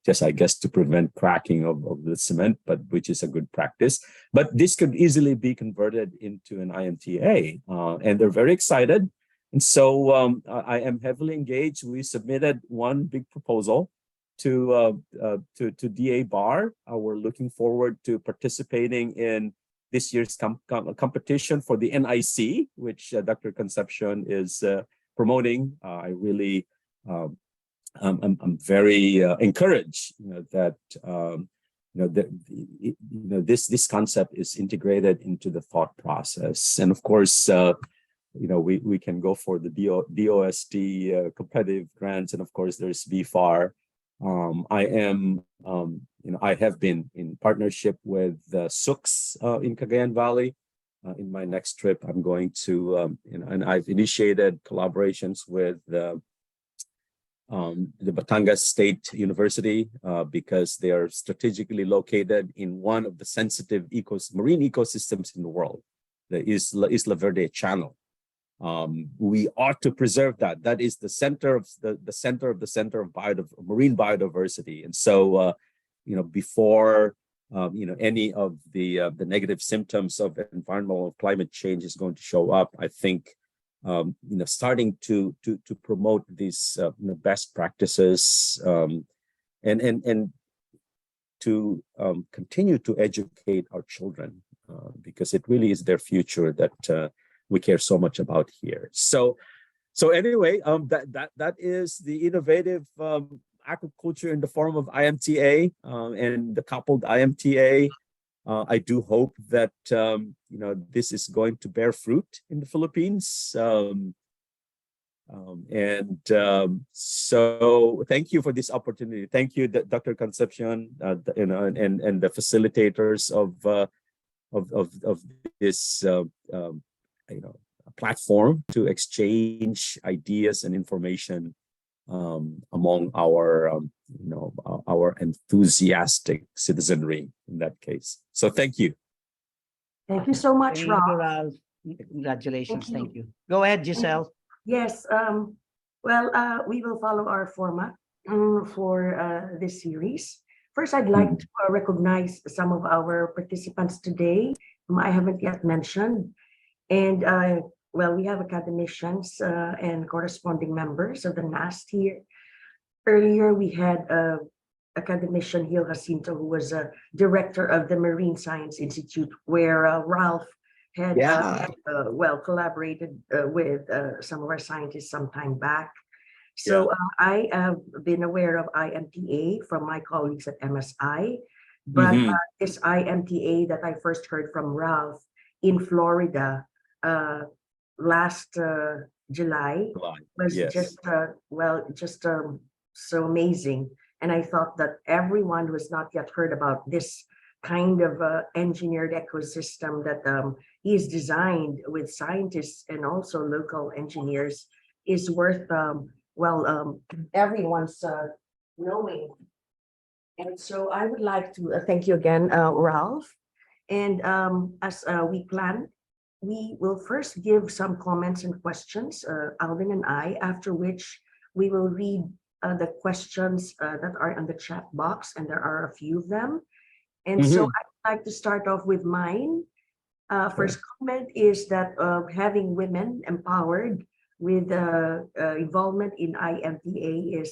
Just I guess to prevent cracking of the cement, but which is a good practice. But this could easily be converted into an IMTA, and they're very excited. And so I am heavily engaged. We submitted one big proposal to DA Bar. We're looking forward to participating in this year's competition for the NIC, which Dr. Concepcion is promoting. I really, I'm very encouraged, that this concept is integrated into the thought process. And of course, we can go for the DOST competitive grants, and of course there's BFAR. I have been in partnership with SUX in Cagayan Valley. In my next trip, I'm going to, and I've initiated collaborations with the Batangas State University because they are strategically located in one of the sensitive marine ecosystems in the world, the Isla Verde Channel. We ought to preserve that. That is the center of the center of marine biodiversity. And so, before any of the negative symptoms of environmental climate change is going to show up, I think starting to promote these best practices and to continue to educate our children because it really is their future that we care so much about here. So anyway, that is the innovative aquaculture in the form of IMTA and the coupled IMTA. I do hope that this is going to bear fruit in the Philippines. So thank you for this opportunity. Thank you, Dr. Concepcion, and the facilitators of this platform to exchange ideas and information among our enthusiastic citizenry in that case. So thank you. Thank you so much, Thank you, Rob. Ralph. Congratulations. Thank you. Thank you. Go ahead, Giselle. Yes, we will follow our format for this series. First, I'd like to recognize some of our participants today whom I haven't yet mentioned. And we have academicians and corresponding members of the NAST here. Earlier, we had academician Gil Jacinto, who was a director of the Marine Science Institute, where Ralph had collaborated with some of our scientists some time back. So I have been aware of IMTA from my colleagues at MSI, but this IMTA that I first heard from Ralph in Florida last July was just so amazing. And I thought that everyone who has not yet heard about this kind of engineered ecosystem that is designed with scientists and also local engineers is worth everyone's knowing. And so I would like to thank you again, Ralph. And as we planned, we will first give some comments and questions, Alvin and I, after which we will read the questions that are on the chat box, and there are a few of them. And so I'd like to start off with mine. First comment is that having women empowered with involvement in IMTA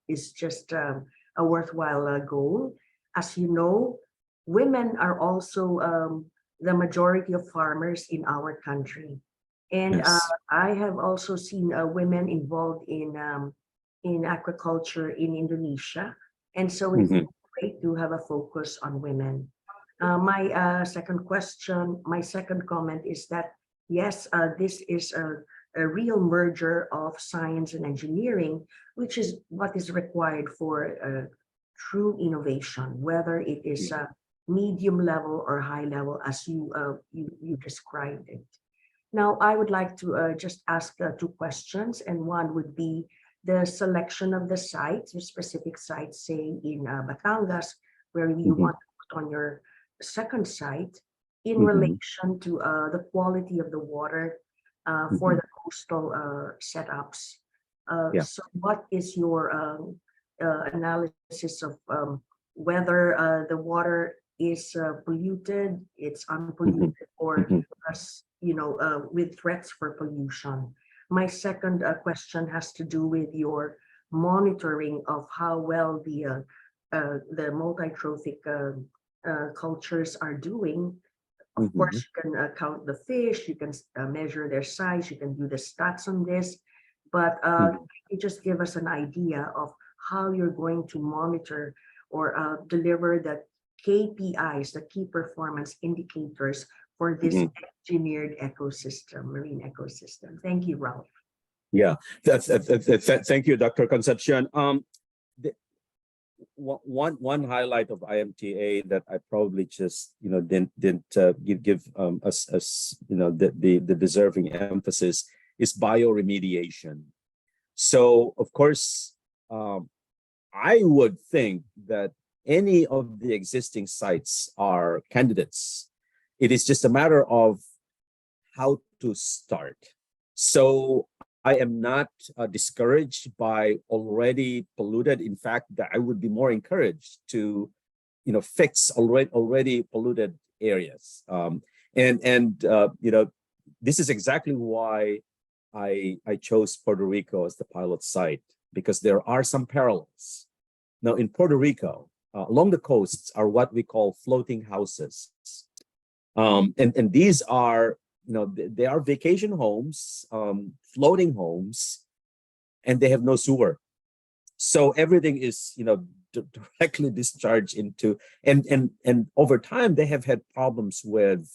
is just a worthwhile goal. As you know, women are also the majority of farmers in our country, and Yes. I have also seen women involved in aquaculture in Indonesia, and so it's Mhm. great to have a focus on women. My second comment is that yes, this is a real merger of science and engineering, which is what is required for true innovation, whether it is medium level or high level, as you described it. Now, I would like to just ask two questions, and one would be the selection of the sites, your specific sites, say in Batangas, where you Mhm. want to put on your second site, in Mhm. relation to the quality of the water for Mhm. the coastal setups. Yeah. So, what is your analysis of whether the water is polluted, it's Mhm. unpolluted, or Mhm. with threats for pollution? My second question has to do with your monitoring of how well the multi-trophic cultures are doing. Of course, Mhm. you can count the fish, you can measure their size, you can do the stats on this, but Mhm. can you just give us an idea of how you're going to monitor or deliver the KPIs, the key performance indicators for this Mhm. engineered ecosystem, marine ecosystem? Thank you, Ralph. Yeah, thank you, Dr. Concepcion. The, one highlight of IMTA that I probably just didn't give us the deserving emphasis is bioremediation. So of course, I would think that any of the existing sites are candidates. It is just a matter of how to start. So I am not discouraged by already polluted. In fact, that I would be more encouraged to, fix already polluted areas. This is exactly why I chose Puerto Rico as the pilot site, because there are some parallels. Now in Puerto Rico, along the coasts are what we call floating houses. And these are, they are vacation homes, floating homes, and they have no sewer. So everything is, directly discharged into, and over time they have had problems with,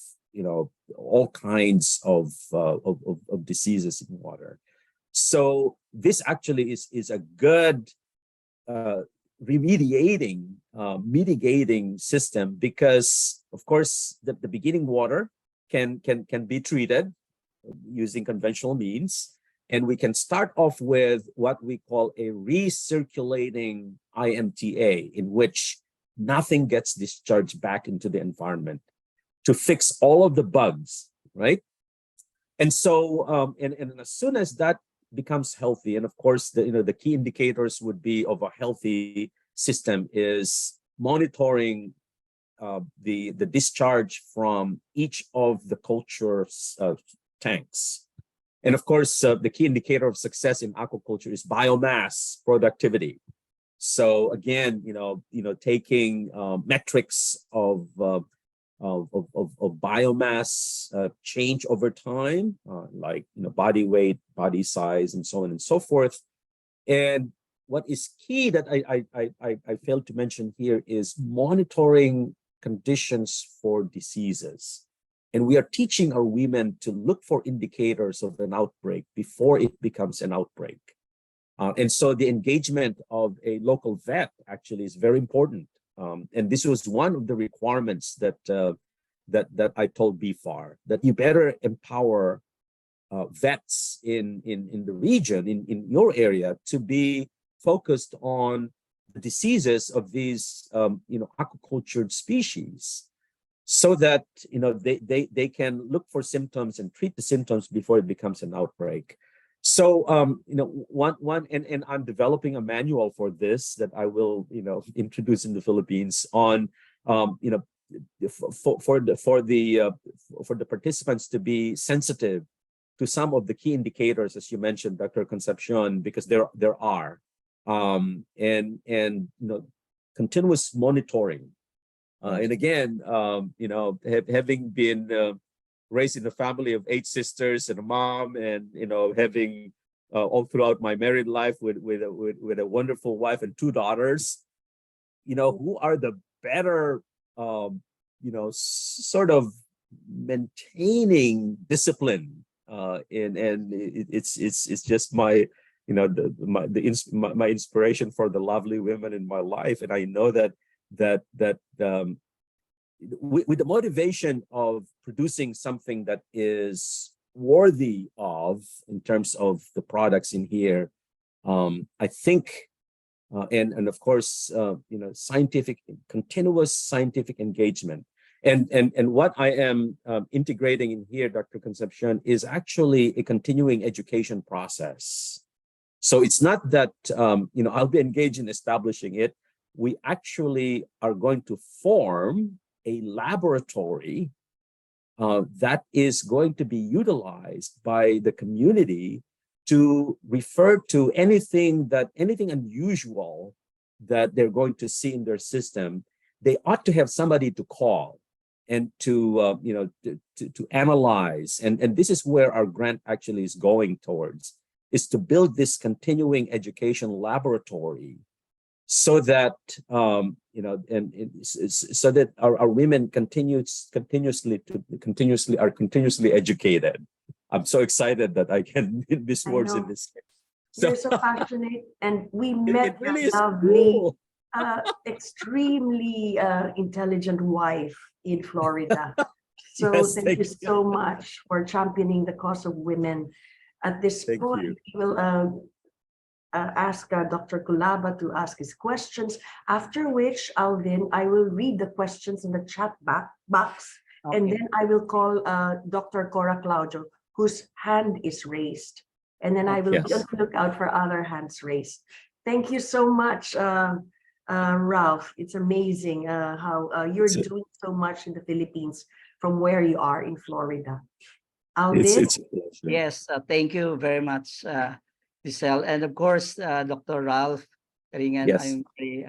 all kinds of diseases in water. So this actually is a good mitigating system, because of course the beginning water can be treated using conventional means, and we can start off with what we call a recirculating IMTA, in which nothing gets discharged back into the environment, to fix all of the bugs, right? And so and as soon as that becomes healthy, and of course the key indicators would be of a healthy system is monitoring the discharge from each of the culture's tanks. And of course, the key indicator of success in aquaculture is biomass productivity. So again, taking metrics of biomass change over time, like body weight, body size, and so on and so forth. And what is key that I failed to mention here is monitoring conditions for diseases. And we are teaching our women to look for indicators of an outbreak before it becomes an outbreak. And so the engagement of a local vet actually is very important. And this was one of the requirements that I told BFAR, that you better empower vets in the region, in your area, to be focused on diseases of these aquacultured species, so that they can look for symptoms and treat the symptoms before it becomes an outbreak. So and I'm developing a manual for this that I will introduce in the Philippines on for the participants to be sensitive to some of the key indicators, as you mentioned, Dr. Concepcion, because there are and continuous monitoring. And again, having been raised in a family of 8 sisters and a mom, and having all throughout my married life with a wonderful wife and 2 daughters, who are the better sort of maintaining discipline, and it's just my my inspiration for the lovely women in my life. And I know that with the motivation of producing something that is worthy of, in terms of the products in here, I think, and of course, continuous scientific engagement. And what I am integrating in here, Dr. Concepcion, is actually a continuing education process. So it's not that I'll be engaged in establishing it. We actually are going to form a laboratory that is going to be utilized by the community to refer to anything unusual that they're going to see in their system. They ought to have somebody to call and to analyze. And this is where our grant actually is going towards, is to build this continuing education laboratory, so that so that our women continuously educated. I'm so excited that I can put these words in this case. You're so passionate, and we met really your is lovely, cool. extremely intelligent wife in Florida. So Yes, thank you thank you. so much for championing the cause of women. At this Thank point, you. we will ask Dr. Kulaba to ask his questions, after which I will read the questions in the chat box, and then I will call Dr. Cora Claudio, whose hand is raised. And then I will be on the lookout for other hands raised. Thank you so much, Ralph. It's amazing how you're doing so much in the Philippines from where you are in Florida. It's Alvin? a pleasure. Yes, thank you very much, Giselle. And of course, Dr. Ralph Turingan, Yes. I'm very,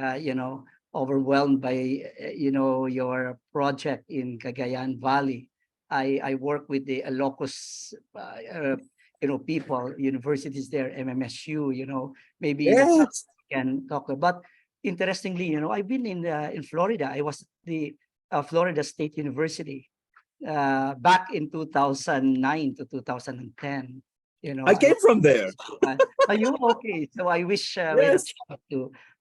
overwhelmed by, your project in Cagayan Valley. I work with the Ilocos, people, universities there, MMSU, maybe that's Yes. something we can talk about. But interestingly, I've been in Florida. I was the Florida State University back in 2009 to 2010. I came from there. Are you okay? So I wish we had a Yes. chance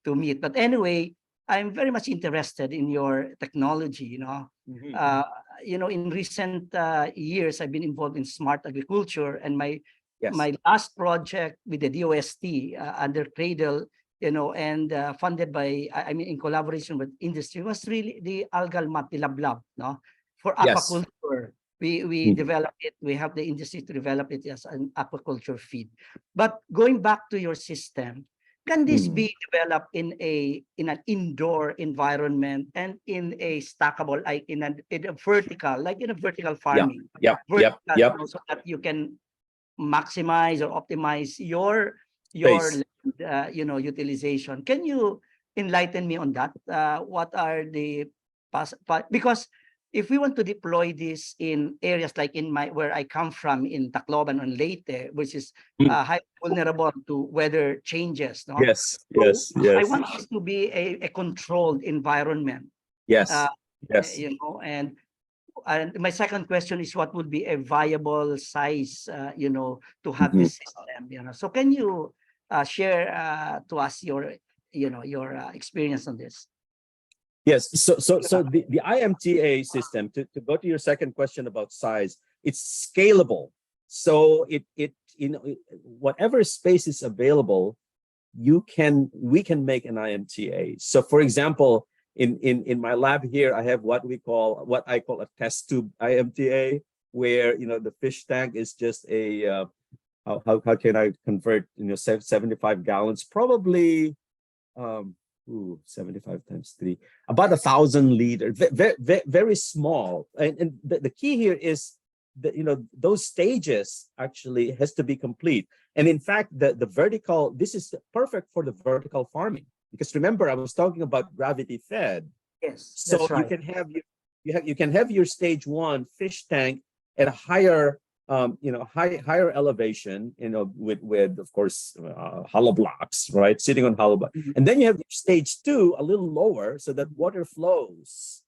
to meet. But anyway, I'm very much interested in your technology. Mhm. In recent years, I've been involved in smart agriculture, and my Yes. last project with the DOST under Cradle, and funded by, in collaboration with industry, was really the algal mat, the lablab, for Yes. aquaculture. We Mhm. developed it. We have the industry to develop it as an aquaculture feed. But going back to your system, can this Mhm. be developed in an indoor environment and in a stackable, like in a vertical, like in a vertical farming? Yep. Vertical, so that you can maximize or optimize your Space. utilization. Can you enlighten me on that? What are the because if we want to deploy this in areas like where I come from in Tacloban and Leyte, which is highly vulnerable to weather changes, no? Yes. So Yes. I Yes. want this to be a controlled environment, Yes. Yes. and my second question is, what would be a viable size, to have Mhm. this system, So can you share to us your experience on this? Yes. So the IMTA system, to go to your second question about size, it's scalable. So whatever space is available, we can make an IMTA. So for example, in my lab here, I have what I call a test tube IMTA, where the fish tank is just a how can I convert 75 gallons, probably 75 times 3, about 1,000 liters, very small. And the key here is that those stages actually has to be complete. And in fact, the vertical, this is perfect for the vertical farming, because remember, I was talking about gravity fed. Yes, So that's right. you can have your stage 1 fish tank at a higher higher elevation, with of course hollow blocks, right, sitting on hollow blocks. And then you have stage 2 a little lower, so that water flows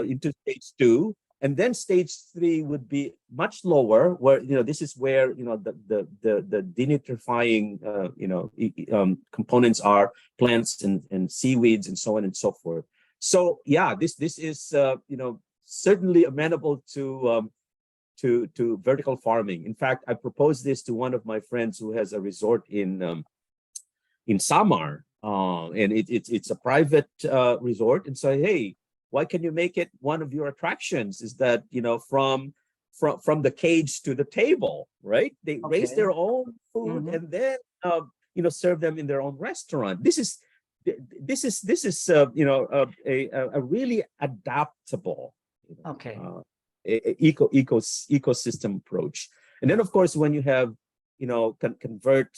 into stage 2. And then stage 3 would be much lower, where this is where the denitrifying components are, plants and seaweeds and so on and so forth. So yeah, this is certainly amenable to vertical farming. In fact, I proposed this to one of my friends who has a resort in Samar, and it's a private resort, and say, hey, why can you make it one of your attractions? Is that from the cage to the table, right? They raise their own food and then serve them in their own restaurant. This is a really adaptable ecosystem approach. And then of course, when you have convert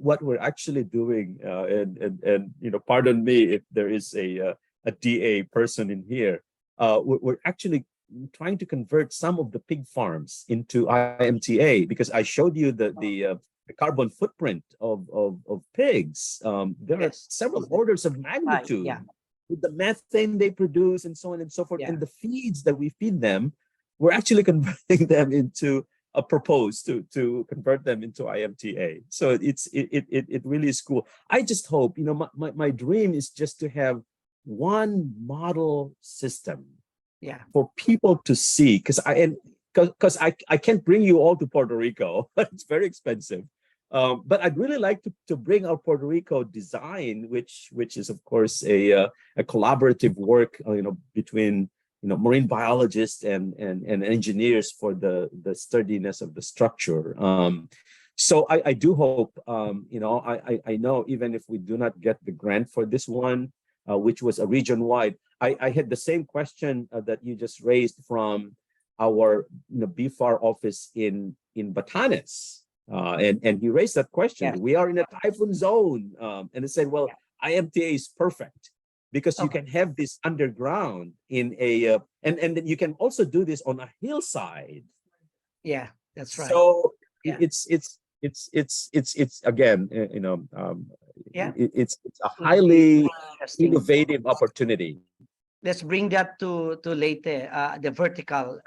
what we're actually doing, and pardon me if there is a DA person in here, we're actually trying to convert some of the pig farms into IMTA, because I showed you the carbon footprint of pigs. There are several orders of magnitude with the methane they produce and so on and so forth, and the feeds that we feed them. We're actually converting them into to convert them into IMTA. So it really is cool. I just hope, my dream is just to have one model system for people to see, because I can't bring you all to Puerto Rico. It's very expensive. But I'd really like to bring our Puerto Rico design, which is of course a collaborative work, between marine biologists and engineers for the sturdiness of the structure. So I do hope, I know even if we do not get the grant for this one, which was a region-wide, I had the same question that you just raised from our BFAR office in Batanes. And he raised that question. We are in a typhoon zone. And I said, well, IMTA is perfect, because you can have this underground in a, and then you can also do this on a hillside. Yeah, that's right. So it's again, it's a highly innovative opportunity. Let's bring that to Leyte, the vertical,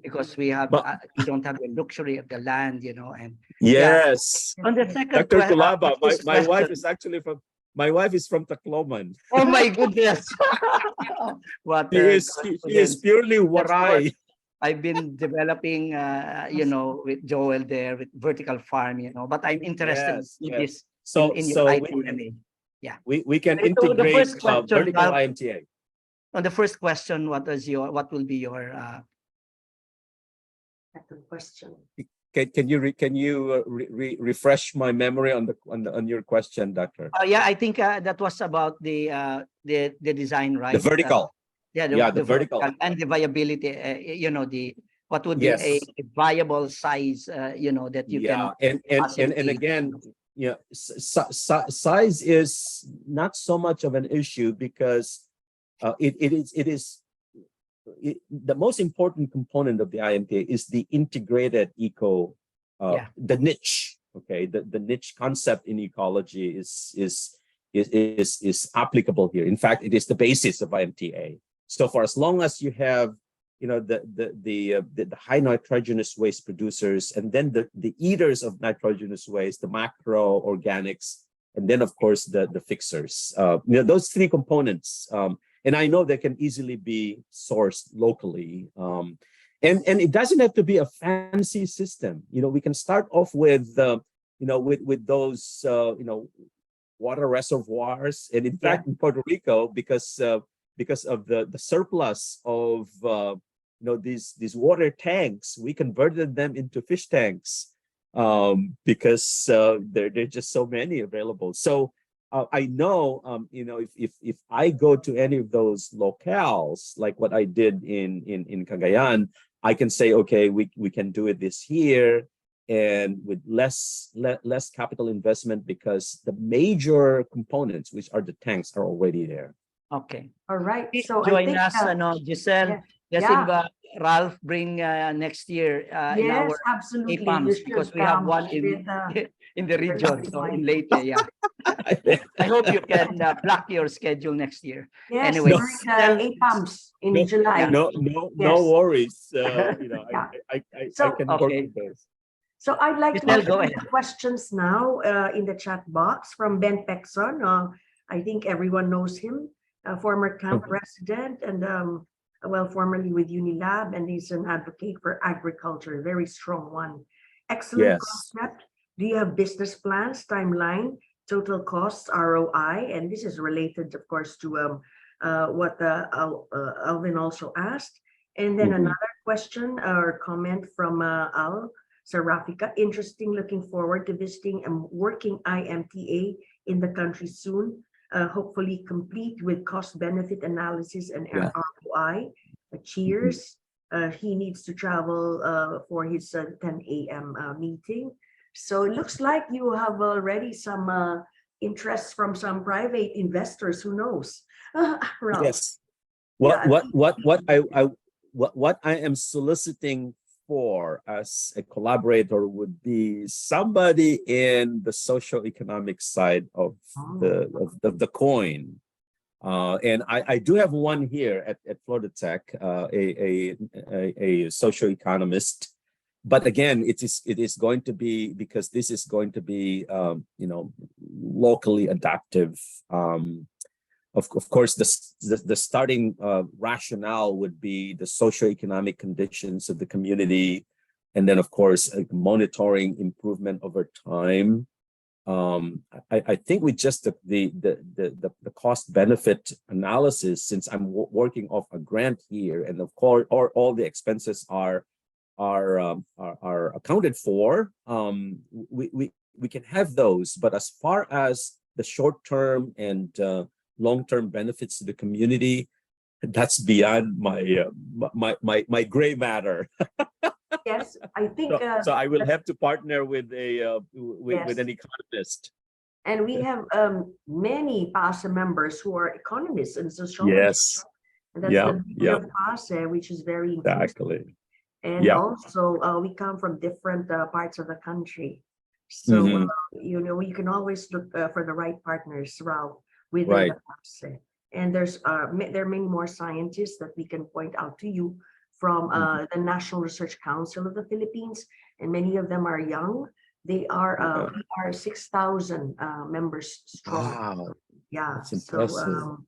because we don't have the luxury of the land, and yes. On the second Dr. Kulaba, my wife is actually from Tacloban. Oh my goodness! What she is purely Waray. I've been developing, with Joel there with vertical farm, but I'm interested in this. So we can integrate vertical IMTA. On the first question, what will be your Second question? Can you refresh my memory on your question, Doctor? I think that was about the design, right? The vertical. The vertical and the viability. What would be a viable size? That you can. And again, size is not so much of an issue, because the most important component of the IMTA is the integrated the niche. Okay, the niche concept in ecology is applicable here. In fact, it is the basis of IMTA. So for as long as you have the high nitrogenous waste producers, and then the eaters of nitrogenous waste, the macro organics, and then of course the fixers, those three components. And I know they can easily be sourced locally. And it doesn't have to be a fancy system. We can start off with with those water reservoirs, and in Yeah. fact in Puerto Rico, because of the surplus of these water tanks, we converted them into fish tanks, because there are just so many available. So I know, if I go to any of those locales, like what I did in Cagayan, I can say, okay, we can do it this year, and with less capital investment, because the major components, which are the tanks, are already there. Okay. All right. So I Join think, us, Giselle. Let's yeah. invite Ralph bring next year in yes, our absolutely. You APAMS, should because we have come one with, in the region, so in Leyte, yeah. I I hope you can block your schedule next year. yes, Anyway, during the APAMS in July. no Yes. worries. Yeah. I So- can work Okay. with those. So I'd like to Giselle, go open ahead. the questions now in the chat box from Ben Pexon. I think everyone knows him, a former camp president, and formerly with Unilab, and he's an advocate for agriculture, a very strong one. Excellent Yes. concept. Do you have business plans, timeline, total costs, ROI? And this is related, of course, to what Alvin also asked. And then Mhm. another question or comment from Al Sarafika. Interesting, looking forward to visiting a working IMTA in the country soon. Hopefully complete with cost-benefit analysis and Yeah. ROI. Cheers. He needs to travel for his 10 a.m. Meeting. So it looks like you have already some interest from some private investors. Who knows? Ralph. Yes. Yeah, What I am soliciting for as a collaborator would be somebody in the socioeconomic side of the coin. And I do have one here at Florida Tech, a socioeconomist. But again, it is going to be, because this is going to be locally adaptive. Of course, the starting rationale would be the socioeconomic conditions of the community, and then of course monitoring improvement over time. I think with just the cost benefit analysis, since I'm working off a grant here, and of course all the expenses are accounted for, we can have those. But as far as the short term and long-term benefits to the community, that's beyond my gray matter. yes, I think. So I will have to partner with Yes. an economist. And we have many PAASE members who are economists and sociologists. Yes. And that's Yeah, the beauty yeah. of PAASE, which is very inclusive. Exactly. And Yeah. also, we come from different parts of the country. So, Mhm. You can always look for the right partners, Ralph, within Right. the PAASE. And there are many more scientists that we can point out to you from the National Research Council of the Philippines, and many of them are young. They are we are 6,000 members strong. Wow. Yeah. That's impressive. So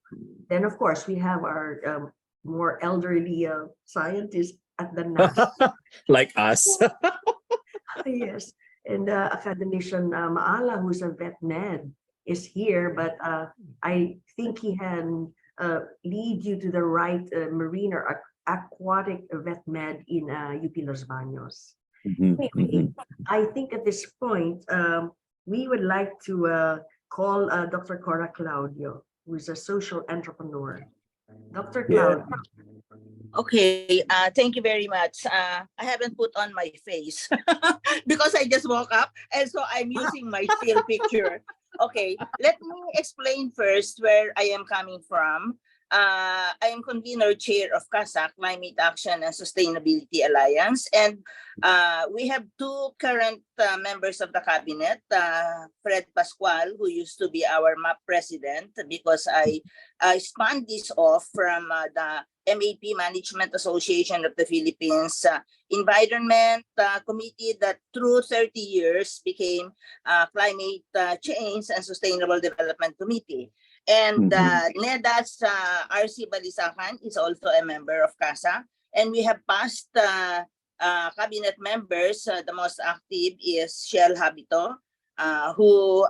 then, of course, we have our more elderly scientists at the NAS. Like us. Yes. And academician Maala, who's a vet med, is here, but I think he can lead you to the right marine or aquatic vet med in UP Los Baños. Mhm, Anyway, mhm. I think at this point, we would like to call Dr. Cora Claudio, who is a social entrepreneur. Dr. Yeah. Claudio. Okay, thank you very much. I haven't put on my face because I just woke up, and so I'm using my still picture. Okay, let me explain first where I am coming from. I am convener chair of CASA, Climate Action and Sustainability Alliance, and we have two current members of the cabinet, Fred Pascual, who used to be our MAP president, because I spun this off from the MAP Management Association of the Philippines Environment Committee that through 30 years became Climate Change and Sustainable Development Committee. And NEDA's RC Balisacan is also a member of CASA. And we have past cabinet members. The most active is Shell Habito, who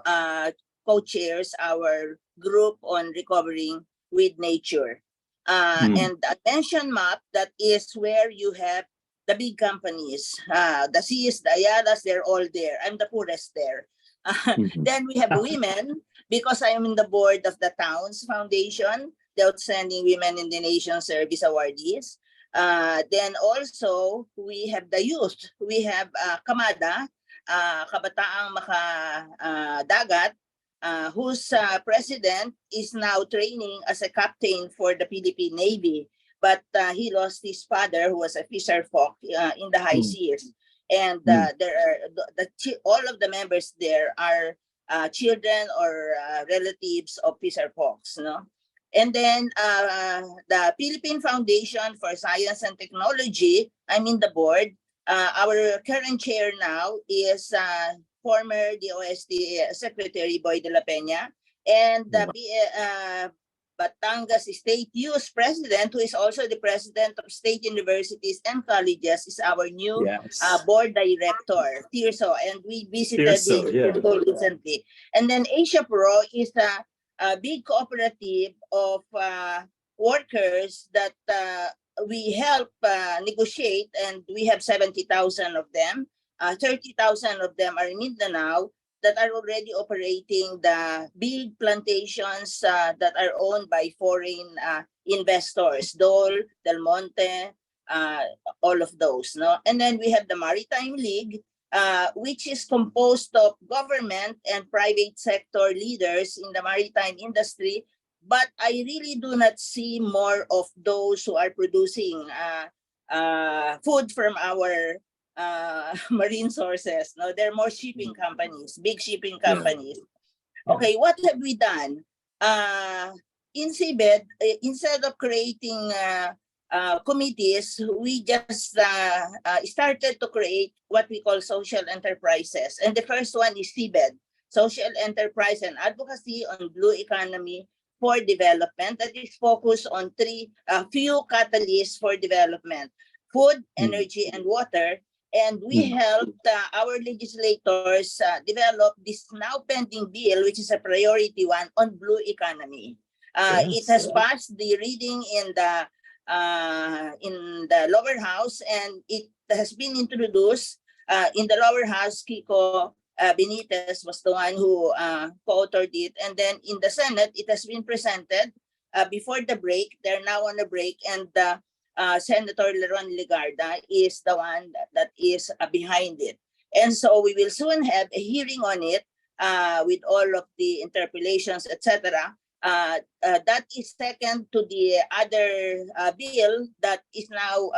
co-chairs our group on recovering with nature. And the attention map, that is where you have the big companies, the Cs, the Ayalas, they're all there. I'm the poorest there. Then we have women, because I am in the board of the Towns Foundation, the Outstanding Women in the Nation Service awardees. Then also we have the youth. We have Kamada, Kabataang Dagat, whose president is now training as a captain for the Philippine Navy. But he lost his father, who was a fisher folk in the high seas. And there are all of the members there are children or relatives of fisher folks, no? And then the Philippine Foundation for Science and Technology, I'm in the board. Our current chair now is former DOST Secretary Boy de la Peña, and the Batangas State Youth President, who is also the president of state universities and colleges, is our new board director, Tirso, and we visited him recently. And then Asia Pro is a big cooperative of workers that we help negotiate, and we have 70,000 of them. 30,000 of them are in Mindanao, that are already operating the big plantations that are owned by foreign investors, Dole, Del Monte, all of those. No? And then we have the Maritime League, which is composed of government and private sector leaders in the maritime industry. But I really do not see more of those who are producing food from our marine sources. No, they're more shipping companies, big shipping companies. Okay, what have we done? In CBED, instead of creating committees, we just started to create what we call social enterprises. And the first one is CBED, Social Enterprise and Advocacy on Blue Economy for Development, that is focused on few catalysts for development: food, energy, and water. And we helped our legislators develop this now pending bill, which is a priority one, on blue economy. It has passed the reading in the lower house, and it has been introduced in the lower house. Kiko Benitez was the one who co-authored it. And then in the Senate, it has been presented before the break. They're now on a break, and Senator Leron Legarda is the one that is behind it. And so we will soon have a hearing on it with all of the interpellations, etc. That is second to the other bill that is now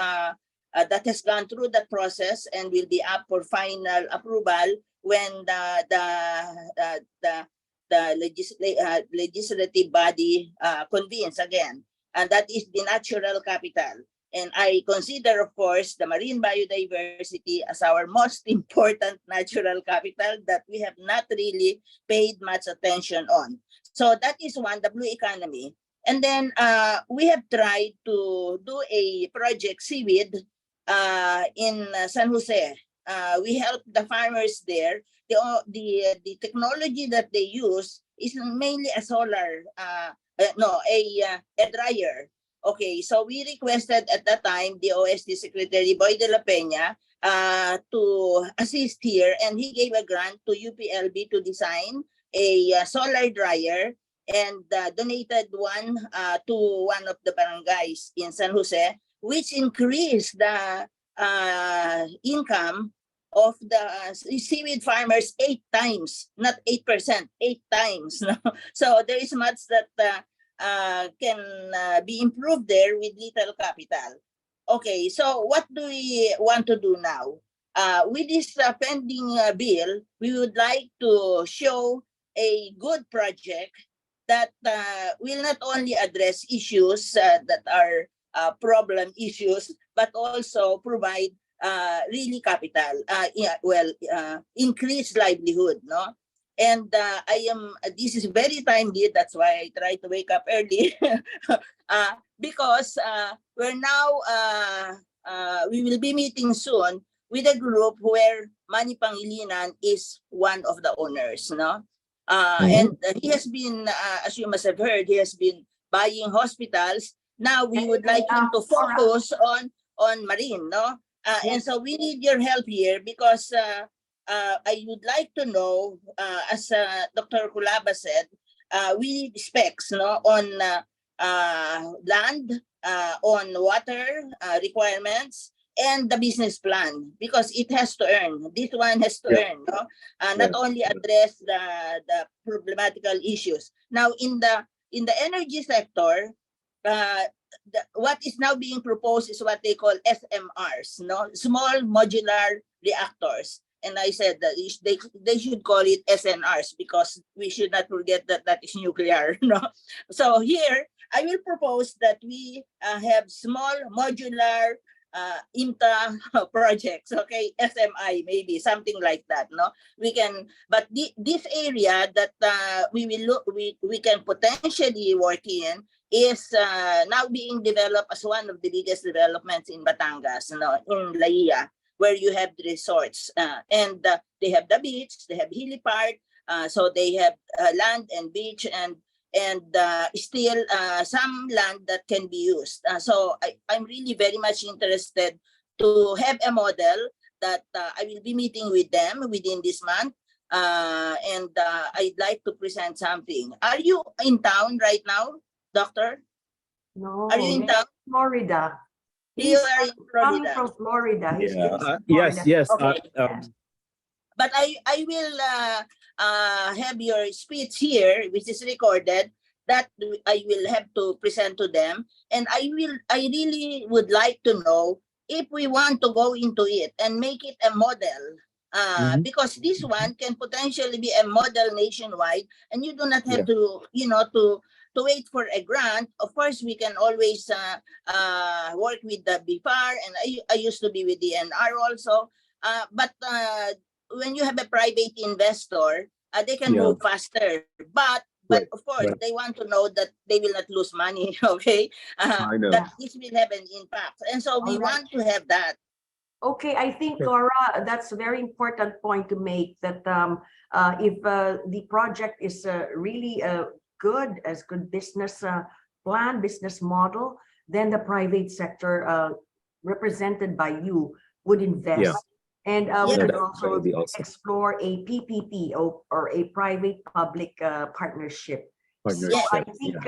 that has gone through that process and will be up for final approval when the legislative body convenes again. And that is the natural capital. And I consider, of course, the marine biodiversity as our most important natural capital that we have not really paid much attention on. So that is one, the blue economy. And then we have tried to do a project, seaweed, in San Jose. We help the farmers there. The technology that they use is mainly a solar, a dryer. Okay, so we requested at that time the OST Secretary Boy de la Peña to assist here, and he gave a grant to UPLB to design a solar dryer, and donated one to one of the barangays in San Jose, which increased the income of the seaweed farmers 8 times, not 8%, 8 times. No? So there is much that can be improved there with little capital. Okay, so what do we want to do now? With this pending bill, we would like to show a good project that will not only address issues that are problem issues, but also provide really capital, increase livelihood, no? And this is very timely, that's why I try to wake up early, because we're now, we will be meeting soon with a group where Manny Pangilinan is one of the owners, no? And he has been, as you must have heard, he has been buying hospitals. Now we would like him to focus on marine, no? And so we need your help here because I would like to know, as Dr. Kulaba said, we need specs, no, on land, on water requirements, and the business plan, because it has to earn. This one has to earn, no? Not only address the problematical issues. Now, in the energy sector, what is now being proposed is what they call SMRs, no, small modular reactors. And I said that they should call it SNRs because we should not forget that that is nuclear. No, so here I will propose that we have small modular IMTA projects, okay, SMI maybe something like that. No, we can, but this area that we can potentially work in is now being developed as one of the biggest developments in Batangas, no, in Laia, where you have the resorts and they have the beach, they have helipad, so they have land and beach and still some land that can be used. So I'm really very much interested to have a model that I will be meeting with them within this month. And I'd like to present something. Are you in town right now, Doctor? No, Are you in town? Florida. You He's are in coming Florida. from Florida. He's Yeah. based in Yes. Florida. Yes. Okay. But I will have your speech here, which is recorded, that I will have to present to them. And I really would like to know if we want to go into it and make it a model. Because this one can potentially be a model nationwide, and you do not have to, to wait for a grant. Of course, we can always work with the BFAR, and I used to be with the NR also. But when you have a private investor, they can move faster. But of course, they want to know that they will not lose money. Okay, I know. that this will have an impact, and so we want to have that. Okay, I think, Cora, that's a very important point to make, that if the project is really good business plan, business model, then the private sector represented by you would invest. And we could also explore a PPP or a private-public partnership. So I think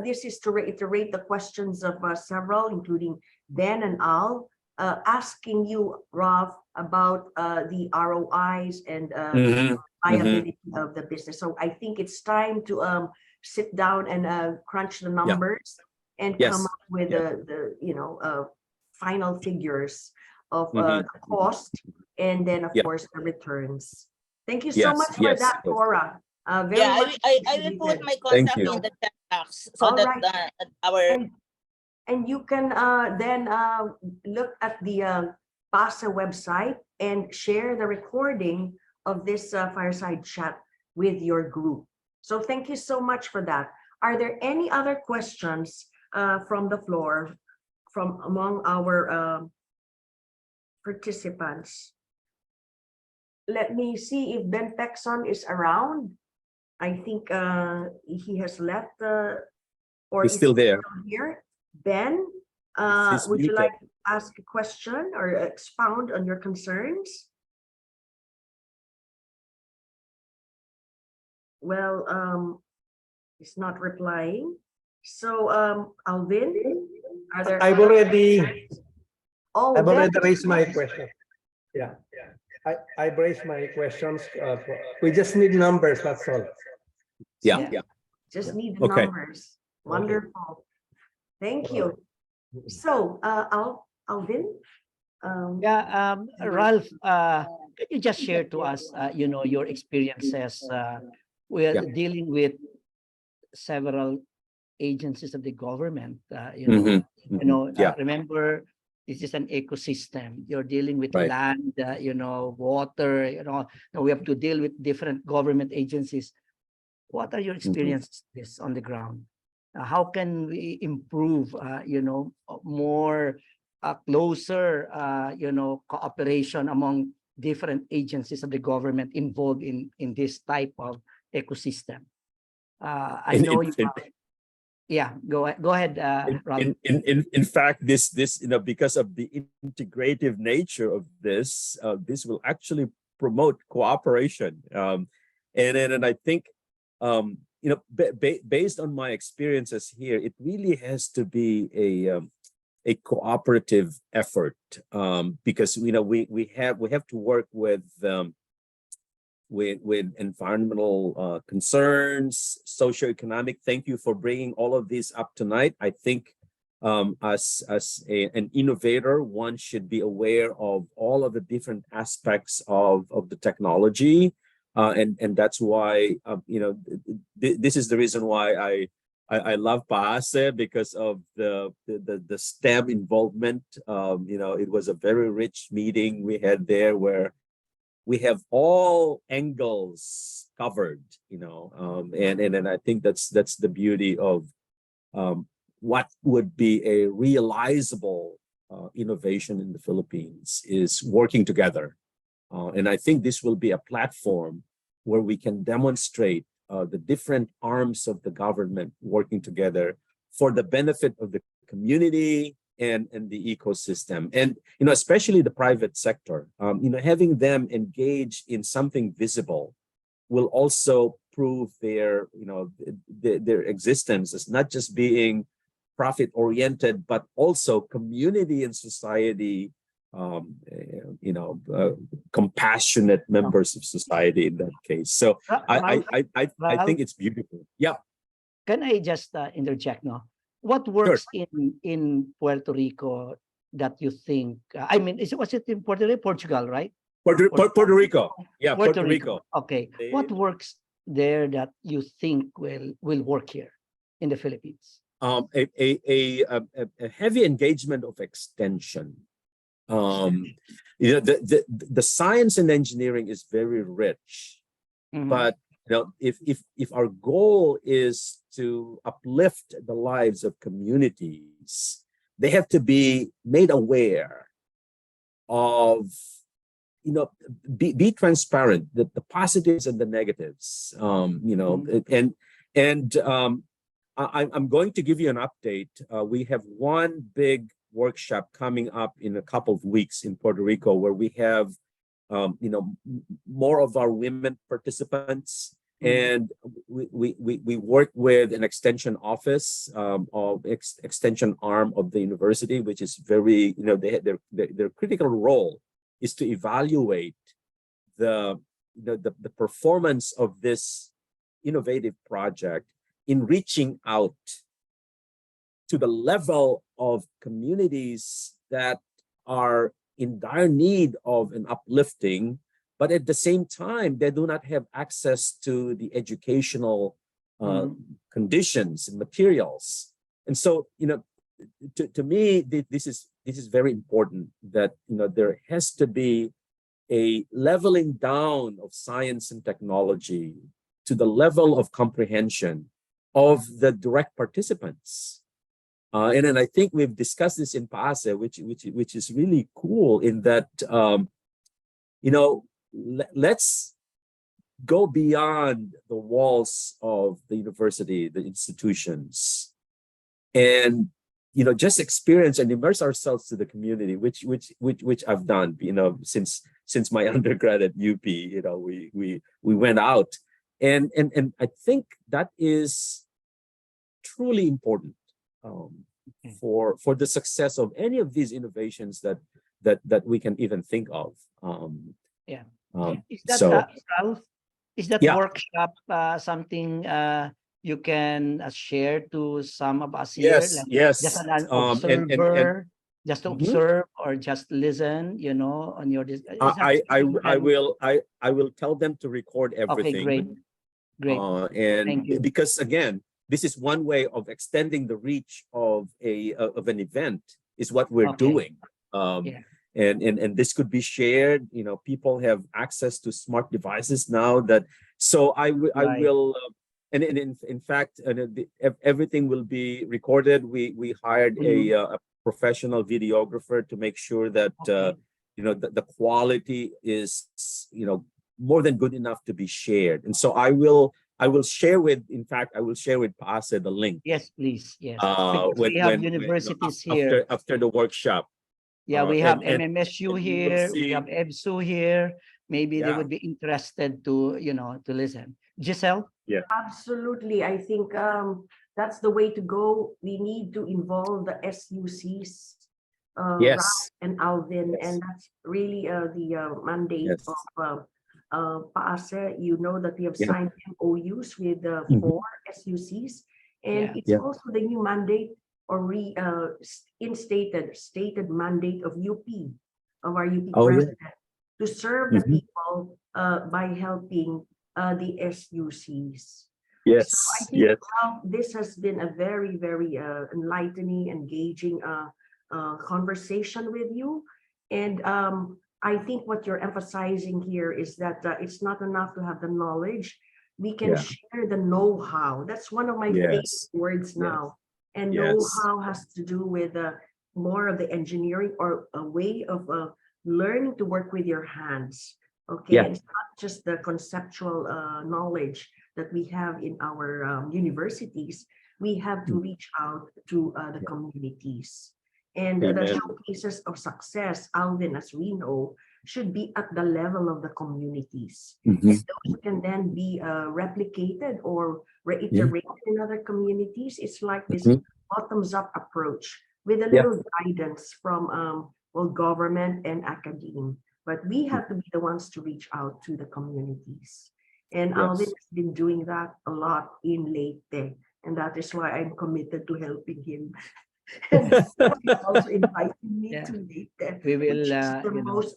this is to reiterate the questions of several, including Ben and Al, asking you, Ralph, about the ROIs and viability of the business. So I think it's time to sit down and crunch the numbers and come up with the final figures of the cost, and then of course the returns. Thank you so much for that, Cora. Very much I will put my contact in the chat box so that our and you can then look at the PAASE website and share the recording of this fireside chat with your group. So thank you so much for that. Are there any other questions from the floor, from among our participants? Let me see if Ben Pexon is around. I think he has left, or he's still there. Here. Ben, would you like to ask a question or expound on your concerns? Well, he's not replying. So, Alvin, are there? I've already raised my question. Yeah, I've raised my questions. We just need numbers, that's all. Just need the numbers. Wonderful. Thank you. So, Alvin? Ralph, can you just share to us, your experiences with dealing with several agencies of the government? Remember, this is an ecosystem. You're dealing with land, water. We have to deal with different government agencies. What are your experiences on the ground? How can we improve, more a closer, cooperation among different agencies of the government involved in this type of ecosystem. I In, know in, you. in, Yeah, go ahead, Rob. in fact, this because of the integrative nature of this, this will actually promote cooperation. And I think based on my experiences here, it really has to be a cooperative effort, because we have to work with environmental concerns, socioeconomic. Thank you for bringing all of these up tonight. I think as an innovator, one should be aware of all of the different aspects of the technology, and that's why this is the reason why I love PAASE, because of the STEM involvement. It was a very rich meeting we had there, where we have all angles covered, and I think that's the beauty of what would be a realizable innovation in the Philippines, is working together. And I think this will be a platform where we can demonstrate the different arms of the government working together for the benefit of the community and the ecosystem, and especially the private sector. Having them engage in something visible will also prove their existence as not just being profit oriented, but also community and society, compassionate members of society in that case. So I think it's beautiful. Yeah. Can I just interject now? What works in Puerto Rico that you think? Was it in Puerto Rico, Portugal, right? Puerto Rico. Yeah, Puerto Rico. Okay. What works there that you think will work here in the Philippines? A heavy engagement of extension. The science and engineering is very rich, but if our goal is to uplift the lives of communities, they have to be made aware of, be transparent, the positives and the negatives, I'm going to give you an update. We have one big workshop coming up in a couple of weeks in Puerto Rico, where we have more of our women participants, and we work with an extension office of extension arm of the university, which is very, their critical role is to evaluate the performance of this innovative project in reaching out to the level of communities that are in dire need of an uplifting, but at the same time, they do not have access to the educational conditions and materials. And so, to me, this is very important, that there has to be a leveling down of science and technology to the level of comprehension of the direct participants. And then I think we've discussed this in PAASE, which is really cool, in that let's go beyond the walls of the university, the institutions, and just experience and immerse ourselves to the community, which I've done, since my undergrad at UP. We went out, and I think that is truly important for the success of any of these innovations that we can even think of. Is that Ralph? Is that workshop something you can share to some of us here? Yes. Just an observer, just to observe or just listen, on your. I will tell them to record everything. Okay, great. Thank you. Because again, this is one way of extending the reach of an event, is what we're doing. And this could be shared. People have access to smart devices now, that so I will and in fact, everything will be recorded. We hired a professional videographer to make sure that the quality is more than good enough to be shared. And so I will share with. In fact, I will share with PAASE the link. Yes, please. Yes. Because we have universities here. After the workshop. Yeah, we have and MMSU and you will here. We see- have EBSU here. Maybe they Yeah. would be interested to to listen. Giselle? Absolutely. I think that's the way to go. We need to involve the SUCs, Yes. Ralph and Alvin, Yes. and that's really the mandate Yes. of PAASE. You know that we have Yeah. signed MOUs with Mhm. 4 SUCs, and Yeah. it's Yeah. also the new mandate or stated mandate of UP, of our UP Oh, yeah. president, to serve the Mhm. people by helping the SUCs. Yes. So I think Yes. this has been a very, very enlightening, engaging conversation with you. And I think what you're emphasizing here is that it's not enough to have the knowledge. We can Yeah. share the know-how. That's one of my favorite Yes. words Yes. now. And Yes. know-how has to do with more of the engineering or a way of learning to work with your hands. Okay, Yeah. it's not just the conceptual knowledge that we have in our universities. We have to reach out to the communities. And the Amen. showcases of success, Alvin, as we know, should be at the level of the communities. Mhm. And those can then be replicated or reiterated in other communities. It's like this Mhm. bottoms-up approach with a Yeah. little guidance from government and academia. But we have to be the ones to reach out to the communities. And Alvin Yes. has been doing that a lot in Leyte. And that is why I'm committed to helping him. And he also invited me Yeah. to Leyte, We which will, is the most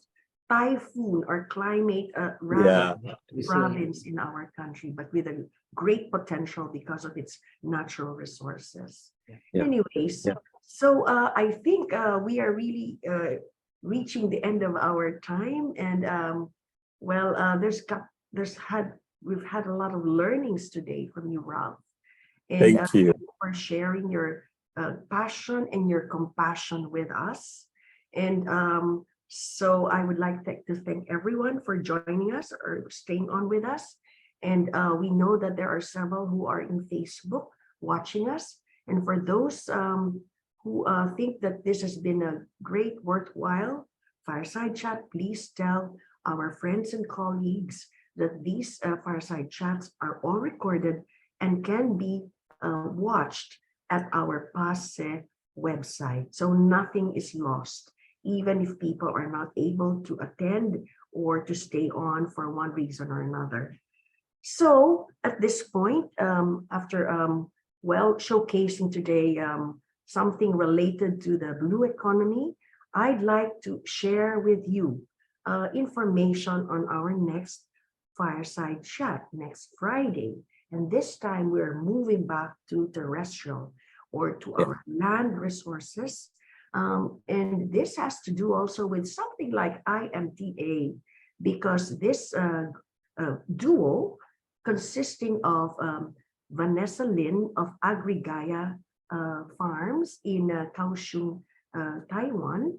typhoon or climate Yeah. province in our country, but with a great potential because of its natural resources. Yeah. Anyways, Yeah. so I think we are really reaching the end of our time, and we've had a lot of learnings today from you, Ralph, and Thank you. for sharing your passion and your compassion with us. And so I would like to thank everyone for joining us or staying on with us. And we know that there are several who are in Facebook watching us. And for those who think that this has been a great, worthwhile fireside chat, please tell our friends and colleagues that these fireside chats are all recorded and can be watched at our PAASE website. So nothing is lost, even if people are not able to attend or to stay on for one reason or another. So at this point, after showcasing today something related to the blue economy, I'd like to share with you information on our next fireside chat next Friday. And this time we're moving back to terrestrial or to our land resources. And this has to do also with something like IMTA, because this duo consisting of Vanessa Lin of Agrigaya Farms in Kaohsiung, Taiwan.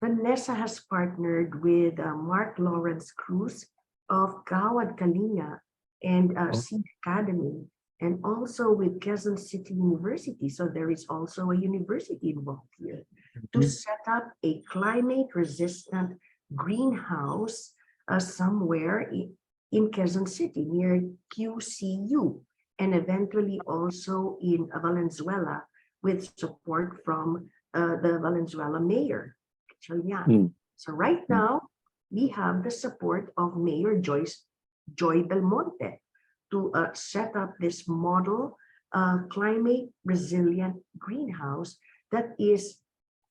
Vanessa has partnered with Mark Lawrence Cruz of Gawad Kalinga and Seed Academy, and also with Quezon City University. So there is also a university involved here to set up a climate-resistant greenhouse somewhere in Quezon City near QCU, and eventually also in Valenzuela with support from the Valenzuela mayor, Chalian. So right now, we have the support of Mayor Joy Belmonte to set up this model climate resilient greenhouse that is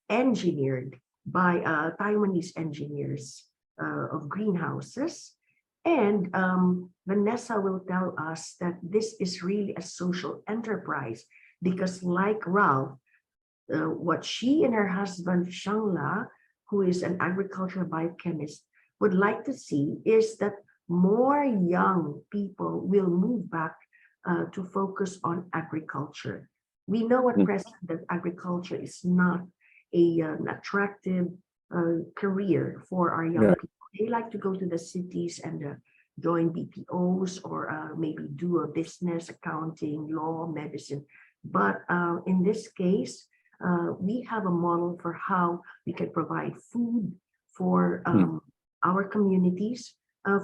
engineered by Taiwanese engineers of greenhouses. And Vanessa will tell us that this is really a social enterprise because, like Ralph, what she and her husband Shangla, who is an agricultural biochemist, would like to see is that more young people will move back to focus on agriculture. We know at Mm. present that agriculture is not an attractive career for our young Yeah. people. They like to go to the cities and join BPOs or maybe do a business, accounting, law, medicine. But in this case, we have a model for how we can provide food for our communities,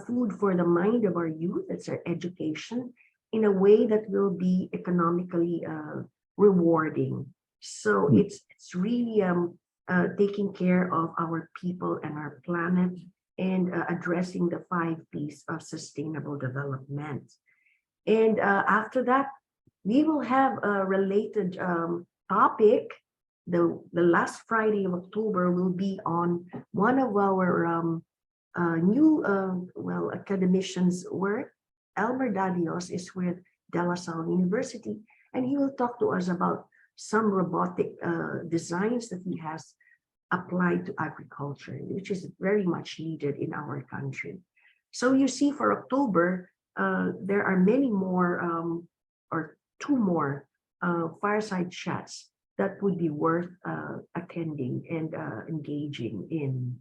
food for the mind of our youth, that's our education, in a way that will be economically rewarding. So Mm. it's really taking care of our people and our planet and addressing the 5 Ps of sustainable development. And after that, we will have a related topic. The last Friday of October will be on one of our new academicians' work. Elmer Dadios is with De La Salle University, and he will talk to us about some robotic designs that he has applied to agriculture, which is very much needed in our country. So you see, for October, there are many more or 2 more fireside chats that would be worth attending and engaging in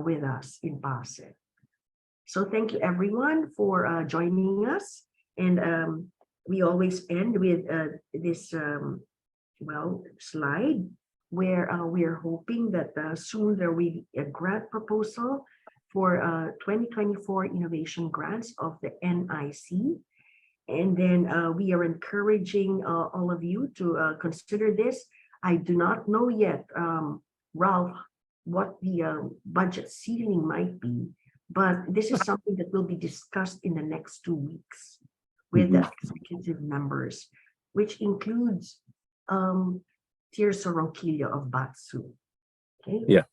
with us in PAASE. So thank you everyone for joining us. And we always end with this slide where we are hoping that soon there will be a grant proposal for 2024 innovation grants of the NIC. And then we are encouraging all of you to consider this. I do not know yet, Ralph, what the budget ceiling might be, but this is something that will be discussed in the next 2 weeks with the executive members, which includes Tirso Ronquillo of BATSU. Okay. Yeah.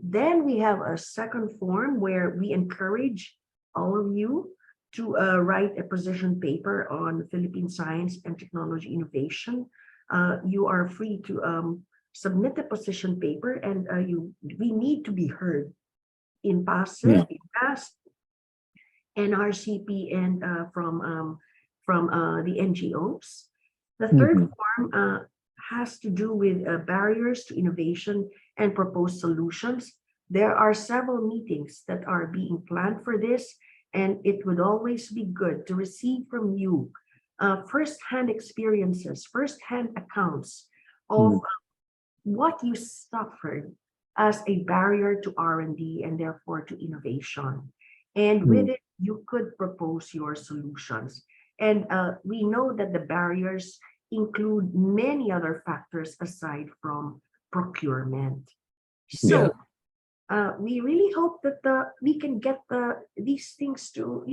Then we have a second form where we encourage all of you to write a position paper on Philippine science and technology innovation. You are free to submit a position paper, and we need to be heard in PAASE, in PAASE, NRCP, and from the NGOs. The third form has to do with barriers to innovation and proposed solutions. There are several meetings that are being planned for this, and it would always be good to receive from you first-hand experiences, first-hand accounts of what you suffered as a barrier to R&D and therefore to innovation. And with it, you could propose your solutions. And we know that the barriers include many other factors aside from procurement. So we really hope that we can get these things to,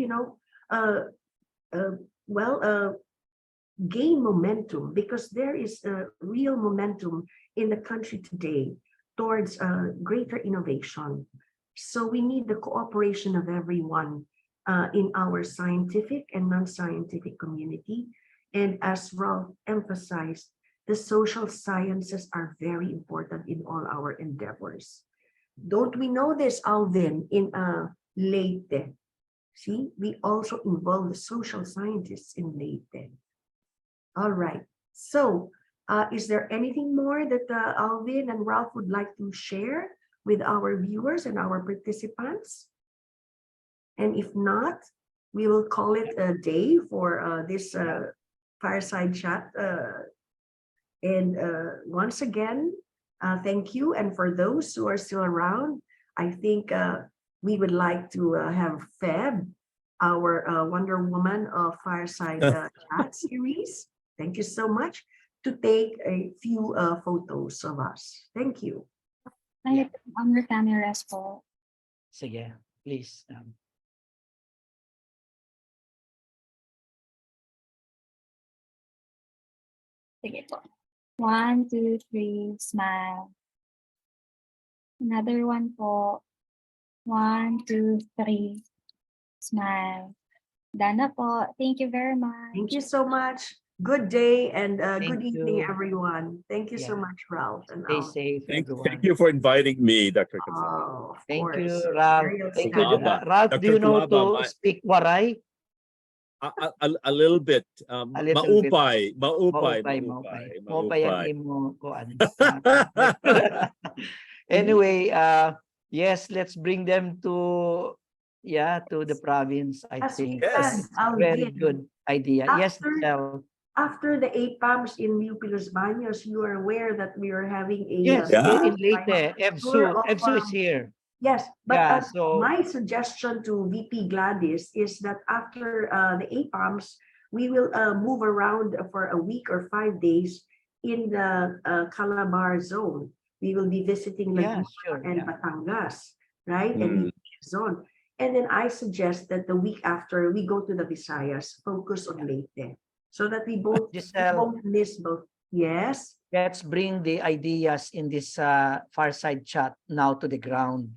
gain momentum, because there is a real momentum in the country today towards greater innovation. So we need the cooperation of everyone in our scientific and non-scientific community. And as Ralph emphasized, the social sciences are very important in all our endeavors. Don't we know this, Alvin, in Leyte? See, we also involve the social scientists in Leyte. All right. So is there anything more that Alvin and Ralph would like to share with our viewers and our participants? And if not, we will call it a day for this fireside chat. And once again, thank you. And for those who are still around, I think we would like to have Feb, our Wonder Woman of Fireside Chat series. Thank you so much, to take a few photos of us. Thank you. On your cameras po. Sige, please. Sige po. 1, 2, 3, smile. Another one po. 1, 2, 3, smile. Done na po. Thank you very much. Thank you so much. Good day and good Thank evening, you. everyone. Thank you so Yeah. much, Ralph and Stay Al. safe, Thank everyone. you for inviting me, Dr. Gonzalez. Oh, of Thank you, course. Ralph. Very Thank you, outstanding. Ralph. Do Dr. you know Kulaba, to speak Waray? a little bit. A little bit. Maupay, maupay, Maupay, maupay, maupay. Maupay ang maupay. imo kuan. Anyway, yes, let's bring them to the province. I As we think said, Yes. it's a very Alvin, good idea. Yes, after Giselle. after the 8 pumps in New Pilos Baños, you are aware that we are having a Yes, Yeah. in Leyte, tour EBSU. of EBSU is here. yes, but Yeah, so my suggestion to VP Gladys is that after the 8 pumps, we will move around for a week or 5 days in the Calabar zone. We will be visiting yeah, Laguna sure. and Yeah. Batangas, right? Mm. And the zone. And then I suggest that the week after we go to the Visayas, focus on Leyte, so that we Giselle, won't miss both. Yes. let's bring the ideas in this fireside chat now to the ground.